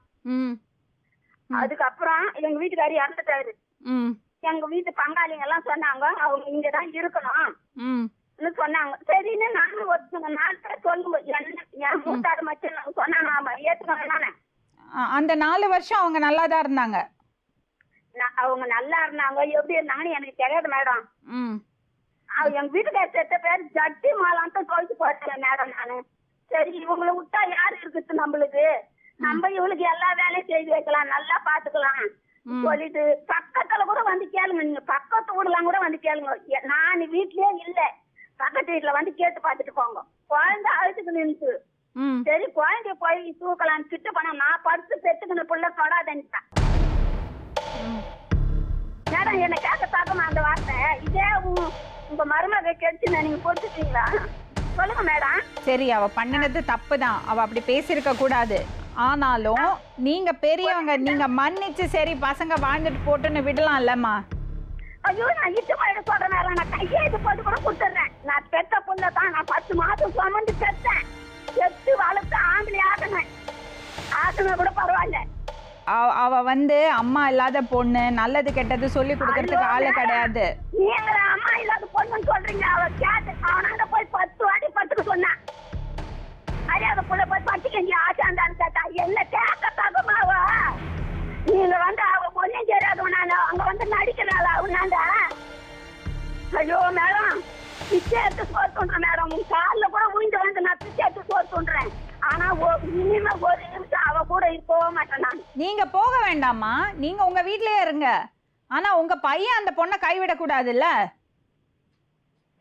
அதுக்கப்புறம் எங்க வீட்டுக்காரி இறந்துட்டாரு. எங்க வீட்டு பங்காளிங்க எல்லாம் சொன்னாங்க அவங்க இங்கதான் இருக்கணும் சொன்னாங்க. சரின்னு நானும் ஒரு 4 பேர் சொல்லுங்க என் மூத்தாடு மச்சன் சொன்னாங்க, ஏத்துக்கணும் நானே. அந்த 4 வருஷம் அவங்க நல்லா தான் இருந்தாங்க. அவங்க நல்லா இருந்தாங்க, எப்படி இருந்தாங்கன்னு எனக்கு தெரியாது மேடம். எங்க வீட்டுக்கார செத்த பேர் ஜட்டி மாலான்ட்டு தொலைச்சு போட்டேன் மேடம் நானு. சரி இவங்களை விட்டா யாரு இருக்குது நம்மளுக்கு, நம்ம இவளுக்கு எல்லா வேலையும் செய்து வைக்கலாம், நல்லா பாத்துக்கலாம் சொல்லிட்டு பக்கத்துல கூட வந்து கேளுங்க. நீங்க பக்கத்து வீடுலாம் கூட வந்து கேளுங்க. நான் வீட்லயே இல்ல, பக்கத்து வீட்டுல வந்து கேட்டு பாத்துட்டு போங்க. குழந்தை அழுத்துக்கு நின்று சரி குழந்தைய போய் தூக்கலாம் கிட்ட போனா நான் படுத்து பெற்றுக்கின பிள்ளை தொடாதேன்ட்டான் மேடம். என்ன கேட்க தாக்கமா அந்த வார்த்தை. இதே உங்க மருமக கெடுச்சு நீங்க பொறுத்துட்டீங்களா? சொல்லுங்க மேடம். சரி, அவ பண்ணினது தப்பு தான், அவ அப்படி பேசியிருக்க கூடாது. ஆனாலும் நீங்க பெரியவங்க, நீங்க மன்னிச்சு சரி பசங்க வாழ்ந்துட்டு போட்டுன்னு விடலாம் இல்லம்மா. ஐயோ நான் இட்டு சொல்றேன் மேடம், நான் கையே இது போட்டு கூட கொடுத்துட்றேன். நான் பெத்த புள்ள தான், நான் 10 மாசம் சுமந்து பெற்றேன், பெற்று வளர்த்து ஆம்பளை ஆகுன கூட பரவாயில்ல. அவ வந்து அம்மா இல்லாத பொண்ணு, நல்லது கெட்டது சொல்லி கொடுக்கறதுக்கு ஆளு கிடையாது. நீங்க அம்மா இல்லாத பொண்ணுன்னு சொல்றீங்க. அவ கேட்டு அவனாண்ட போய் 10 வாட்டி பத்துக்க சொன்னான். அறியாத புள்ள போய் பத்துக்கஞ்சி ஆசாந்தான்னு கேட்டா என்ன கேட்க தகுமாவா? நீங்க வந்து அவ பொண்ணும் தெரியாது அங்க வந்து நடிக்கிறாளா அவனாண்டா? ஐயோ மேடம் பிச்சை எடுத்து சோறு தோன்றேன் மேடம். உன் காலில் கூட உயிந்து வந்து நான் பிச்சை எடுத்து சோறு தோன்றேன். ஆனா இனிமே ஒரு நிமிஷம் அவ கூட போக மாட்டேன் நான். நீங்க போக வேண்டாமா, நீங்க உங்க வீட்லயே இருங்க. ஆனா உங்க பையன் அந்த பொண்ணை கைவிட கூடாதுல்ல.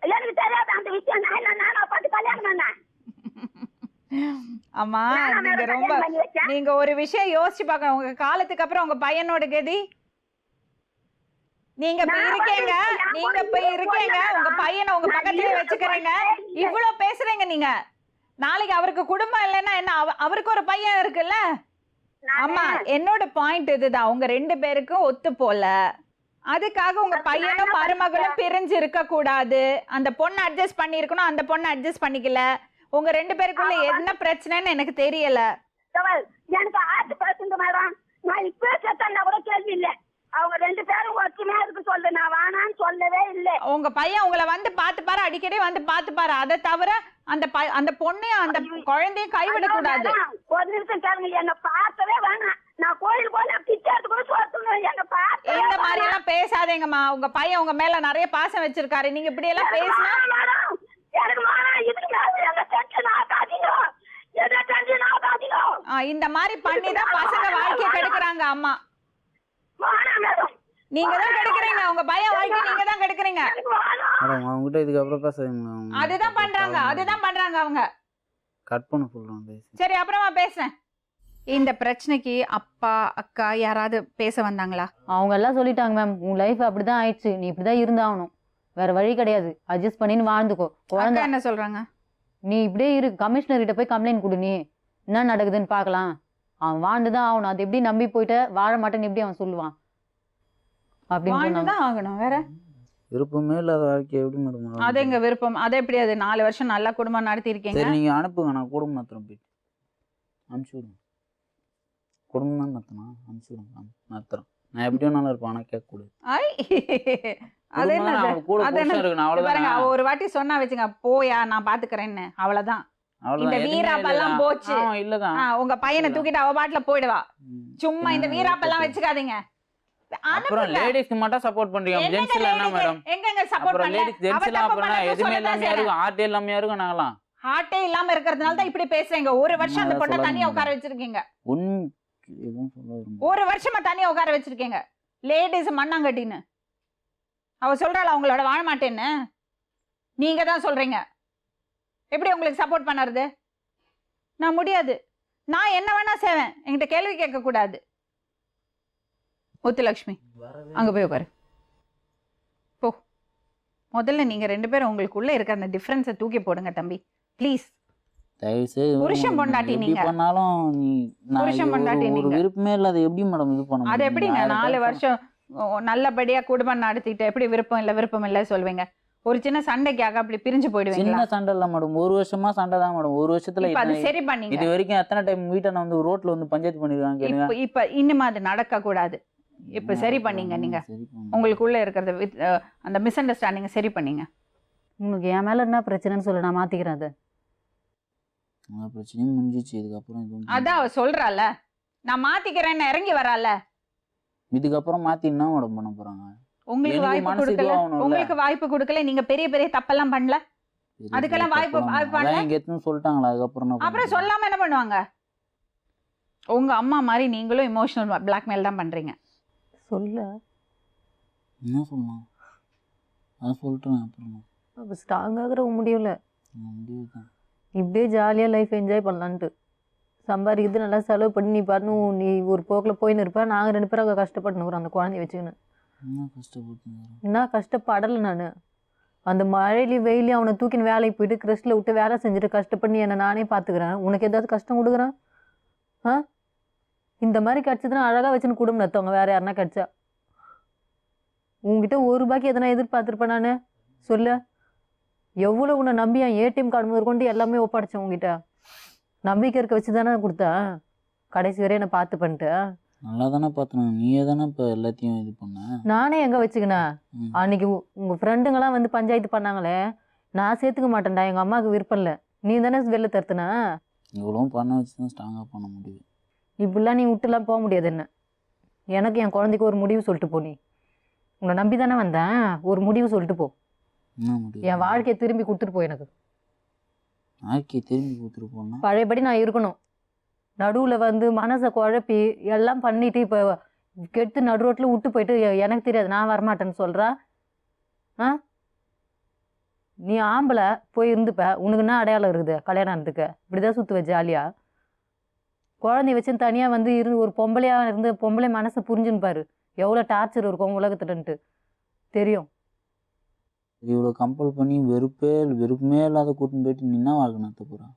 எனக்கு தெரியாது அந்த விஷயம். நான் பார்த்து கல்யாணம் பண்ணேன். ஆமா, நீங்க ஒரு விஷயம் யோசிச்சு பாக்க, உங்க காலத்துக்கு அப்புறம் உங்க பையனோட கதி. நீங்க இருக்கீங்க, உங்க பையனை உங்க பக்கத்துலயே வச்சுக்கிறீங்க, இவ்வளவு பேசுறீங்க நீங்க. நாளைக்கு அவருக்கு குடும்பம் இல்லைன்னா என்ன, அவருக்கு ஒரு பையன் இருக்குல்ல. ஆமா, என்னோட பாயிண்ட் இதுதான், உங்க 2 பேருக்கும் ஒத்து போல. அதுக்காக உங்க பையனும் மருமகளும் பிரிஞ்சு இருக்க கூடாது. அந்த பொண்ணு அட்ஜஸ்ட் பண்ணி இருக்கணும், அந்த பொண்ணு அட்ஜஸ்ட் பண்ணிக்கல. உங்க 2 பேருக்குள்ள என்ன பிரச்சனைன்னு எனக்கு தெரியல. எனக்கு ஆட்டு பேசுங்க மேடம். நான் இப்ப செத்தா கூட கேள்வி இல்லை. அவங்க 2 பேரும் ஒற்றுமையா இருக்கு சொல்லு, நான் வேணான்னு சொல்லவே இல்லை. உங்க பையன் உங்களை வந்து பாத்துப்பாரு, அடிக்கடி வந்து பாத்துப்பாரு. அதை தவிர அந்த பொண்ணையும் அந்த குழந்தையும் கைவிட கூடாது. ஒரு நிமிஷம் கேளுங்க, என்ன பார்க்கவே வேணாம். நான் கோயில் போல பிச்சாட்டு கூட சோத்துணும் எங்க பாத்து இந்த மாதிரி எல்லாம் பேசாதீங்கம்மா. உங்க பையன் உங்க மேல நிறைய பாசம் வச்சிருக்காரு. நீங்க இப்படி எல்லாம் பேசினா மேடம் எனக்கு வேணாம். இதுக்கு மேல எங்க டென்ஷன் ஆகாதீங்க, எதை டென்ஷன் ஆகாதீங்க. இந்த மாதிரி பண்ணி தான் பசங்க வாழ்க்கையை கெடுக்குறாங்க அம்மா. வேணாம் மேடம், நீங்க தான் கெடுக்குறீங்க. உங்க பையன் வாழ்க்கையை நீங்க தான் கெடுக்குறீங்க. எனக்கு வேணாம். மேடம் அவங்ககிட்ட இதுக்கப்புறம் பேசாதீங்க. அதுதான் பண்றாங்க அவங்க. கட் பண்ண சொல்கிறோம். சரி, அப்புறமா பேசுறேன். இந்த பிரச்சனைக்கு அப்பா அக்கா யாராவது பேச வந்தாங்களா? அவங்க எல்லாம் சொல்லிட்டாங்க மேம், உன் லைஃப் அப்படிதான் ஆயிடுச்சு, நீ இப்படிதான் இருந்தாகணும், வேற வழி கிடையாது, அட்ஜஸ்ட் பண்ணின்னு வாழ்ந்துக்கோ. குழந்தை அக்கா என்ன சொல்றாங்க? நீ இப்படியே இரு, கமிஷனர் கிட்ட போய் கம்ப்ளைண்ட் கொடு, நீ என்ன நடக்குதுன்னு பார்க்கலாம். அவன் வாழ்ந்துதான் ஆகணும், அது எப்படி நம்பி போயிட்டு வாழ மாட்டேன்னு எப்படி அவன் சொல்லுவான் அப்படின்னு சொன்னாங்க. வாழ்ந்துதான் ஆகணும், வேற விருப்பமே இல்லாத வாழ்க்கை எப்படி மேடம்? அது எங்க விருப்பம். அது எப்படி? அது 4 வருஷம் நல்லா குடும்பம் நடத்தி இருக்கீங்க. சரி நீங்க அனுப்புங்க, நான் குடும்பம் நடத்துறேன், போயிட்டு அனுப்பிச்சு விடுங்க. குடும்பம் தான் நடத்தணும், அனுப்பிச்சு விடுங்க, நடத்துறேன். நான் எப்படி வேணாலும் இருப்பேன், ஆனால் கேட்கக்கூடாது. அது என்னது? கூட அது என்ன? இருக்கணும், பாருங்க, அவ்வளோதான். அவ ஒரு வாட்டி சொன்னா வச்சுங்க, போயா நான் பாத்துக்கிறேன்னு, அவ்வளவுதான். இந்த வீராப்பெல்லாம் போச்சு. இல்லதான் உங்க பையனை தூக்கிட்டு அவ பாட்டுல போயிடுவா. சும்மா இந்த வீராப்பெல்லாம் வச்சுக்காதீங்க. அப்புறம் லேடிஸ்க்கு மட்டும் சப்போர்ட் பண்றீங்க, ஜென்ட்ஸ் எல்லாம் என்ன மேடம்? எங்க சப்போர்ட் அப்புறம் பண்ணல? லேடிஸ் ஜென்ட்ஸ் எல்லாம் அப்புறம் எதுவுமே இல்லாம இருக்கும், ஆர்ட் இல்லாம இருக்கும். நாங்கலாம் ஹார்ட்டே இல்லாம இருக்கிறதுனால தான் இப்படி பேசுறீங்க. ஒரு வருஷம் அந்த பொண்ணை தனியா உட்கார வச்சிருக்கீங்க. எதுவும் சொல்ல ஒரு வருஷமா தனியா உட்கார வச்சிருக்கீங்க. லேடிஸ் மண்ணாங்கட்டின்னு அவ சொல்றாள், அவங்களோட வாழ மாட்டேன்னு. நீங்க தான் சொல்றீங்க. எப்படி உங்களுக்கு சப்போர்ட் பண்ணறது? நான் முடியாது. நான் என்ன வேணா செய்வேன், என்கிட்ட கேள்வி கேட்க கூடாது. முத்துலட்சுமி அங்க போய் உட்காரு போ. முதல்ல நீங்க 2 பேரும் உங்களுக்குள்ள இருக்க அந்த டிஃபரன்ஸை தூக்கி போடுங்க தம்பி, ப்ளீஸ். புருஷன் பொண்டாட்டி நீங்க. பண்ணாலும் நீ புருஷன் பொண்டாட்டி ஒரு நீங்க. விருப்பமே இல்லாத எப்படி மேடம் இது பண்ண? அது எப்படிங்க 4 வருஷம் நல்லபடியா குடும்பம் நடத்திட்டு எப்படி விருப்பம் இல்ல சொல்வீங்க? ஒரு சின்ன சண்டைக்காக அப்படி பிரிஞ்சு போயிடுவீங்களா? சின்ன சண்டை இல்ல மேடம், ஒரு வருஷமா சண்டை தான் மேடம். ஒரு வருஷத்துல இப்ப அது சரி பண்ணீங்க. இது வரைக்கும் எத்தனை டைம் வீட்டை நான் வந்து ரோட்ல வந்து பஞ்சாயத்து பண்ணிருக்காங்க கேளுங்க. இப்ப இன்னும் அது நடக்க கூடாது. இப்ப சரி பண்ணீங்க. நீங்க உங்களுக்குள்ள இருக்கிறத அந்த மிஸ் அண்டர்ஸ்டாண்டிங் சரி பண்ணீங்க. உனக்கு என் மேல என்ன பிரச்சனைன்னு சொல்ல, நான் மாத்திக்கிறேன். அது பிரச்சனையும் முடிஞ்சிச்சு. இதுக்கப்புறம் அதான் அவ சொல்றால, நான் மாத்திக்கிறேன்னு இறங்கி வரால. இதுக்கப்புறம் மாத்தி என்ன மேடம் பண்ண போறாங்க? உங்களுக்கு வாய்ப்பு கொடுக்கல, உங்களுக்கு வாய்ப்பு கொடுக்கல. நீங்க பெரிய பெரிய தப்பெல்லாம் பண்ணல, அதுக்கெல்லாம் வாய்ப்பு பண்ணல. இங்க எத்தனை சொல்லிட்டாங்களா? அதுக்கப்புறம் சொல்லாம என்ன பண்ணுவாங்க? உங்க அம்மா மாதிரி நீங்களும் இமோஷனல் பிளாக்மெயில் தான் பண்றீங்க. சொல்ல என்ன சொல்லலாம்? அதை சொல்லிட்டேன். அப்புறம் ஸ்ட்ராங்காகிற முடியல, முடிவுதான். இப்படியே ஜாலியாக லைஃப் என்ஜாய் பண்ணலான்ட்டு சம்பாதிக்கிறது நல்லா செலவு பண்ணி நீ பாருன்னு நீ ஒரு போக்கில் போயின்னு இருப்பேன். நாங்கள் 2 பேரும் அங்கே கஷ்டப்பட்டுனுக்குறோம் அந்த குழந்தைய வச்சுக்கின்னு. என்ன கஷ்டப்படலை நான். அந்த மழையிலையும் வெயிலையும் அவனை தூக்கின்னு வேலைக்கு போயிட்டு கிறிஸ்டில் விட்டு வேலை செஞ்சுட்டு கஷ்டப்பண்ணி என்னை நானே பார்த்துக்கிறேன். உனக்கு ஏதாவது கஷ்டம் கொடுக்குறேன்? இந்த மாதிரி கிடச்சதுன்னா அழகாக வச்சுன்னு குடும்பம் நடத்தவங்க வேறு யாருன்னா கிடச்சா. உங்ககிட்ட ₹1 எதனா எதிர்பார்த்துருப்பேன் நான்? சொல்லு. எவ்வளோ உன்னை நம்பி என் ஏடிஎம் கார்டு முதல் கொண்டு எல்லாமே ஒப்படைச்சேன் உங்ககிட்ட. நம்பிக்கை இருக்க வச்சு தானே கொடுத்தேன். கடைசி வரையும் என்னை பார்த்து பண்ணிட்டு நல்லா தானே பார்த்தேன். நீயே தானே இப்போ எல்லாத்தையும் இது பண்ண. நானே எங்கே வச்சுக்கினேன்? அன்னைக்கு உங்கள் ஃப்ரெண்டுங்களாம் வந்து பஞ்சாயத்து பண்ணாங்களே, நான் சேர்த்துக்க மாட்டேன்டா, எங்கள் அம்மாவுக்கு விருப்பம் இல்லை, நீ தானே வெளில தருத்துனா. இவ்வளோ பண்ண வச்சு தான் ஸ்ட்ராங்காக பண்ண முடியும். இப்படிலாம் நீ விட்டுலாம் போக முடியாது. என்ன எனக்கு என் குழந்தைக்கு ஒரு முடிவு சொல்லிட்டு போ. நீ உன்னை நம்பி தானே வந்தேன், ஒரு முடிவு சொல்லிட்டு போ. என் வாழ்க்கையை திரும்பி கொடுத்துட்டு போ. எனக்கு வாழ்க்கையை திரும்பி கொடுத்துட்டு போனா பழையபடி நான் இருக்கணும். நடுவில் வந்து மனசை குழப்பி எல்லாம் பண்ணிட்டு இப்போ கெடுத்து நடு ரோட்டில் விட்டு போயிட்டு எனக்கு தெரியாது நான் வரமாட்டேன்னு சொல்கிறா. நீ ஆம்பளை போய் இருந்துப்ப, உனக்கு என்ன அடையாளம் இருக்குது கல்யாணம் ஆனதுக்கு? இப்படிதான் சுற்றுவ ஜாலியாக. குழந்தைய வச்சுன்னு தனியாக வந்து இருந்து ஒரு பொம்பளையாக இருந்து பொம்பளை மனசை புரிஞ்சுன்னு பாரு எவ்வளோ டார்ச்சர் இருக்கும் உலகத்துலன்ட்டு தெரியும். இவ்வளோ கம்பல் பண்ணி வெறுப்புமே இல்லாத கூட்டின்னு போயிட்டு நின்னா வாழ்க்கை நடத்த போகிறான்.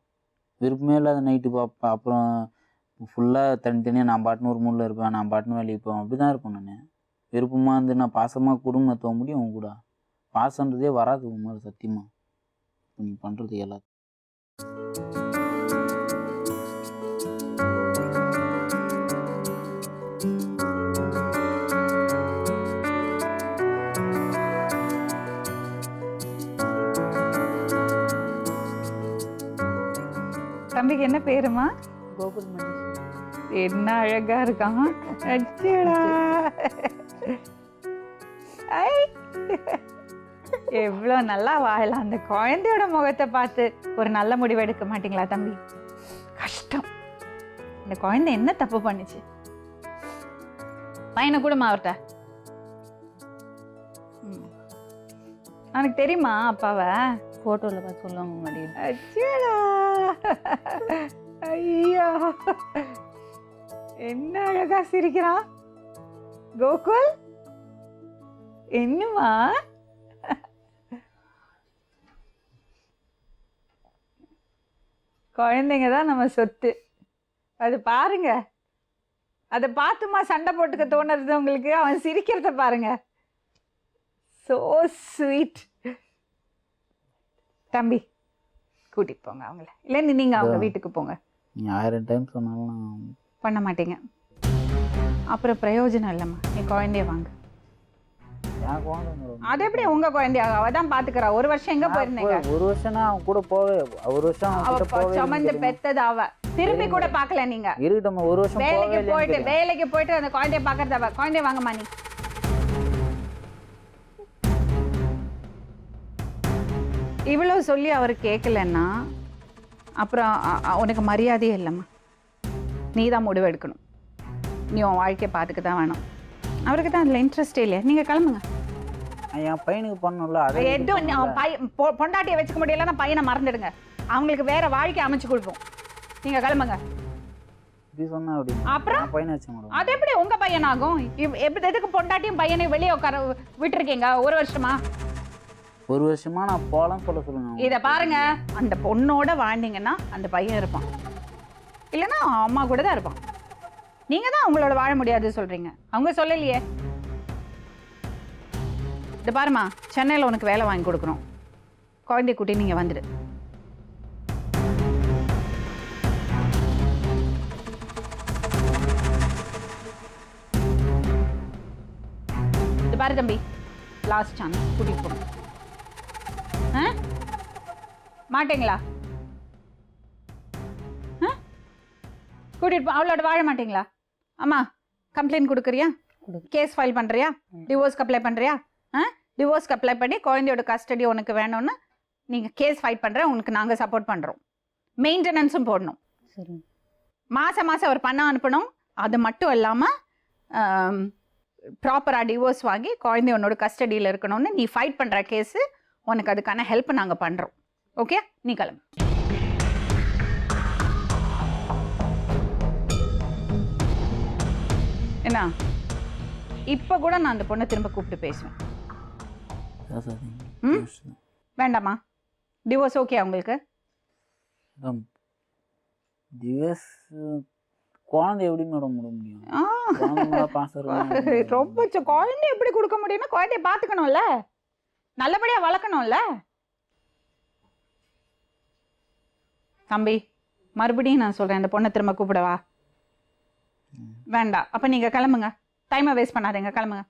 விருப்பமே இல்லாத நைட்டு பார்ப்பேன், அப்புறம் ஃபுல்லாக தனித்தனியாக நான் பாட்டுன்னு ஒரு மூடில் இருப்பேன், நான் பாட்டுன்னு வேலைக்கு போவேன். அப்படி தான் இருப்பேன் நான். விருப்பமாக இருந்து நான் பாசமாக குடும்பம் நடத்த முடியும். அவங்க கூட பாசன்றதே வராது உண்மை சத்தியமாக. இப்போ நீ பண்ணுறது எல்லாத்தையும் தம்பிக்கு என்ன பேருமா? கோகுல் மணி. என்ன அழகா இருக்கான். அச்சடா. ஐ எவ்வளோ நல்லா வாழலாம். அந்த குழந்தையோட முகத்தை பார்த்து ஒரு நல்ல முடிவு எடுக்க மாட்டீங்களா தம்பி? கஷ்டம். இந்த குழந்தை என்ன தப்பு பண்ணுச்சு? பையனை கூட அவர்கிட்ட எனக்கு தெரியுமா அப்பாவை? ஃபோட்டோவில் பார்த்து சொல்லுவாங்க முன்னாடி. அச்சடா. ஐயா என்ன அழகா சிரிக்கிறான் கோகுல். என்னமா குழந்தைங்க தான் நம்ம சொத்து. அது பாருங்க, அதை பார்த்துமா சண்டை போட்டுக்க தோணுறது உங்களுக்கு? அவன் சிரிக்கிறத பாருங்க. So sweet. தம்பி கூட்டிட்டு போங்க அவங்கள. இல்லை நீங்க அவங்க வீட்டுக்கு போங்க. நீங்கள் 1000 டைம் சொன்னாலும் பண்ண மாட்டீங்க. அப்புறம் பிரயோஜனம் இல்லைம்மா. நீ குழந்தைய வாங்க. என் குழந்தை மேடம். அது எப்படி உங்க குழந்தையாக? அவ தான் பாத்துக்கிறா. ஒரு வருஷம் எங்க போயிருந்தீங்க? ஒரு வருஷம்னா அவன் கூட போவே, ஒரு வருஷம் அவன் கிட்ட போவே சுமந்து பெத்தது அவ. திரும்பி கூட பார்க்கல நீங்க. இருக்கட்டும், ஒரு வருஷம் வேலைக்கு போயிட்டு அந்த குழந்தைய பாக்குறது அவ. குழந்தைய வாங்கம்மா நீ. இவ்வளவு சொல்லி அவர் கேட்கலன்னா அப்புறம் உனக்கு மரியாதையே இல்லைம்மா. நீ தான் முடிவு எடுக்கணும். நீ உன் வாழ்க்கையை பார்த்துக்க தான் வேணும். அவருக்கு தான் அதில் இன்ட்ரெஸ்டே இல்லையா? நீங்கள் கிளம்புங்க. என் பையனுக்கு பண்ணணும்ல, அது எதுவும் பொண்டாட்டியை வச்சுக்க முடியலன்னா பையனை மறந்துடுங்க. அவங்களுக்கு வேற வாழ்க்கை அமைச்சு கொடுப்போம். நீங்கள் கிளம்புங்க. இப்படி சொன்னா அப்படி அப்புறம் பையனை வச்சு மேடம். அது எப்படி உங்க பையனாகும்? எதுக்கு பொண்டாட்டியும் பையனையும் வெளியே உட்கார விட்டுருக்கீங்க ஒரு வருஷமா? ஒரு வருஷமா நான் போலாம் சொல்லுங்க. இதை பாருங்க, அந்த பொண்ணோட வாழ்ந்தீங்கன்னா அந்த பையன் இருப்பான், இல்லைன்னா அம்மா கூட தான் இருப்பான். நீங்க தான் அவங்களோட வாழ முடியாது சொல்றீங்க. அவங்க சொல்லலையே. இது பாருமா, சென்னையில் உனக்கு வேலை வாங்கி கொடுக்குறோம். குழந்தை குட்டி நீங்க வந்துடு. இது பாரு தம்பி, லாஸ்ட் சான்ஸ், கூட்டிட்டு போங்க. மாட்டீங்களா? கூட்டிட்டு அவளோட வாழ மாட்டீங்களா? அம்மா கம்ப்ளைண்ட் கொடுக்குறியா? கேஸ் ஃபைல் பண்ணுறியா? டிவோர்ஸ்க்கு அப்ளை பண்ணுறியா? டிவோர்ஸ்க்கு அப்ளை பண்ணி குழந்தையோட கஸ்டடி உனக்கு வேணும்னு நீங்கள் கேஸ் ஃபைட் பண்ணுற, உனக்கு நாங்கள் சப்போர்ட் பண்ணுறோம். மெயின்டெனன்ஸும் போடணும். சரி. மாதம் மாதம் அவர் பணம் அனுப்பணும். அது மட்டும் இல்லாமல் ப்ராப்பராக டிவோர்ஸ் வாங்கி குழந்தை உன்னோட கஸ்டடியில் இருக்கணும்னு நீ ஃபைட் பண்ணுற கேஸு, உனக்கு அதுக்கான ஹெல்ப் நாங்கள் பண்ணுறோம். ஓகே, நீ கிளம்பு. என்ன இப்போ கூட நான் அந்த பொண்ணை திரும்ப கூப்பிட்டு பேசுவேன். வேண்டாமா? டிவோர்ஸ் ஓகே உங்களுக்கு? டிவோர்ஸ் குழந்தை எப்படி மேடம் விட முடியும்? ரொம்ப குழந்தை எப்படி கொடுக்க முடியும்னா குழந்தைய பார்த்துக்கணும்ல, நல்லபடியாக வளர்க்கணும்ல. தம்பி மறுபடியும் நான் சொல்கிறேன், இந்த பொண்ணை திரும்ப கூப்பிடவா? வேண்டாம். அப்போ நீங்கள் கிளம்புங்க. டைமை வேஸ்ட் பண்ணாதீங்க, கிளம்புங்க.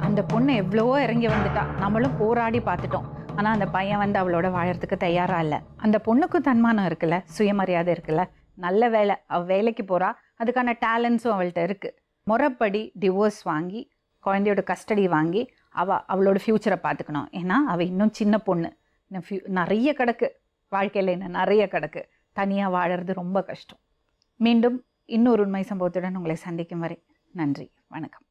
அந்த பொண்ணு எவ்வளவோ இறங்கி வந்துட்டா. நம்மளும் போராடி பார்த்துட்டோம். ஆனால் அந்த பையன் வந்து அவளோட வாழறதுக்கு தயாராக இல்லை. அந்த பொண்ணுக்கும் தன்மானம் இருக்குல்ல, சுயமரியாதை இருக்குல்ல. நல்ல வேலை, அவள் வேலைக்கு போகிறா. அதுக்கான டேலண்ட்ஸும் அவள்கிட்ட இருக்குது. முறைப்படி டிவோர்ஸ் வாங்கி குழந்தையோட கஸ்டடி வாங்கி அவளோட ஃப்யூச்சரை பார்த்துக்கணும். ஏன்னா அவள் இன்னும் சின்ன பொண்ணு. இன்னும் நிறைய கிடக்கு வாழ்க்கையில், இன்னும் நிறைய கிடக்கு. தனியாக வாழறது ரொம்ப கஷ்டம். மீண்டும் இன்னொரு உண்மை சம்பவத்துடன் உங்களை சந்திக்கும் வரை நன்றி, வணக்கம்.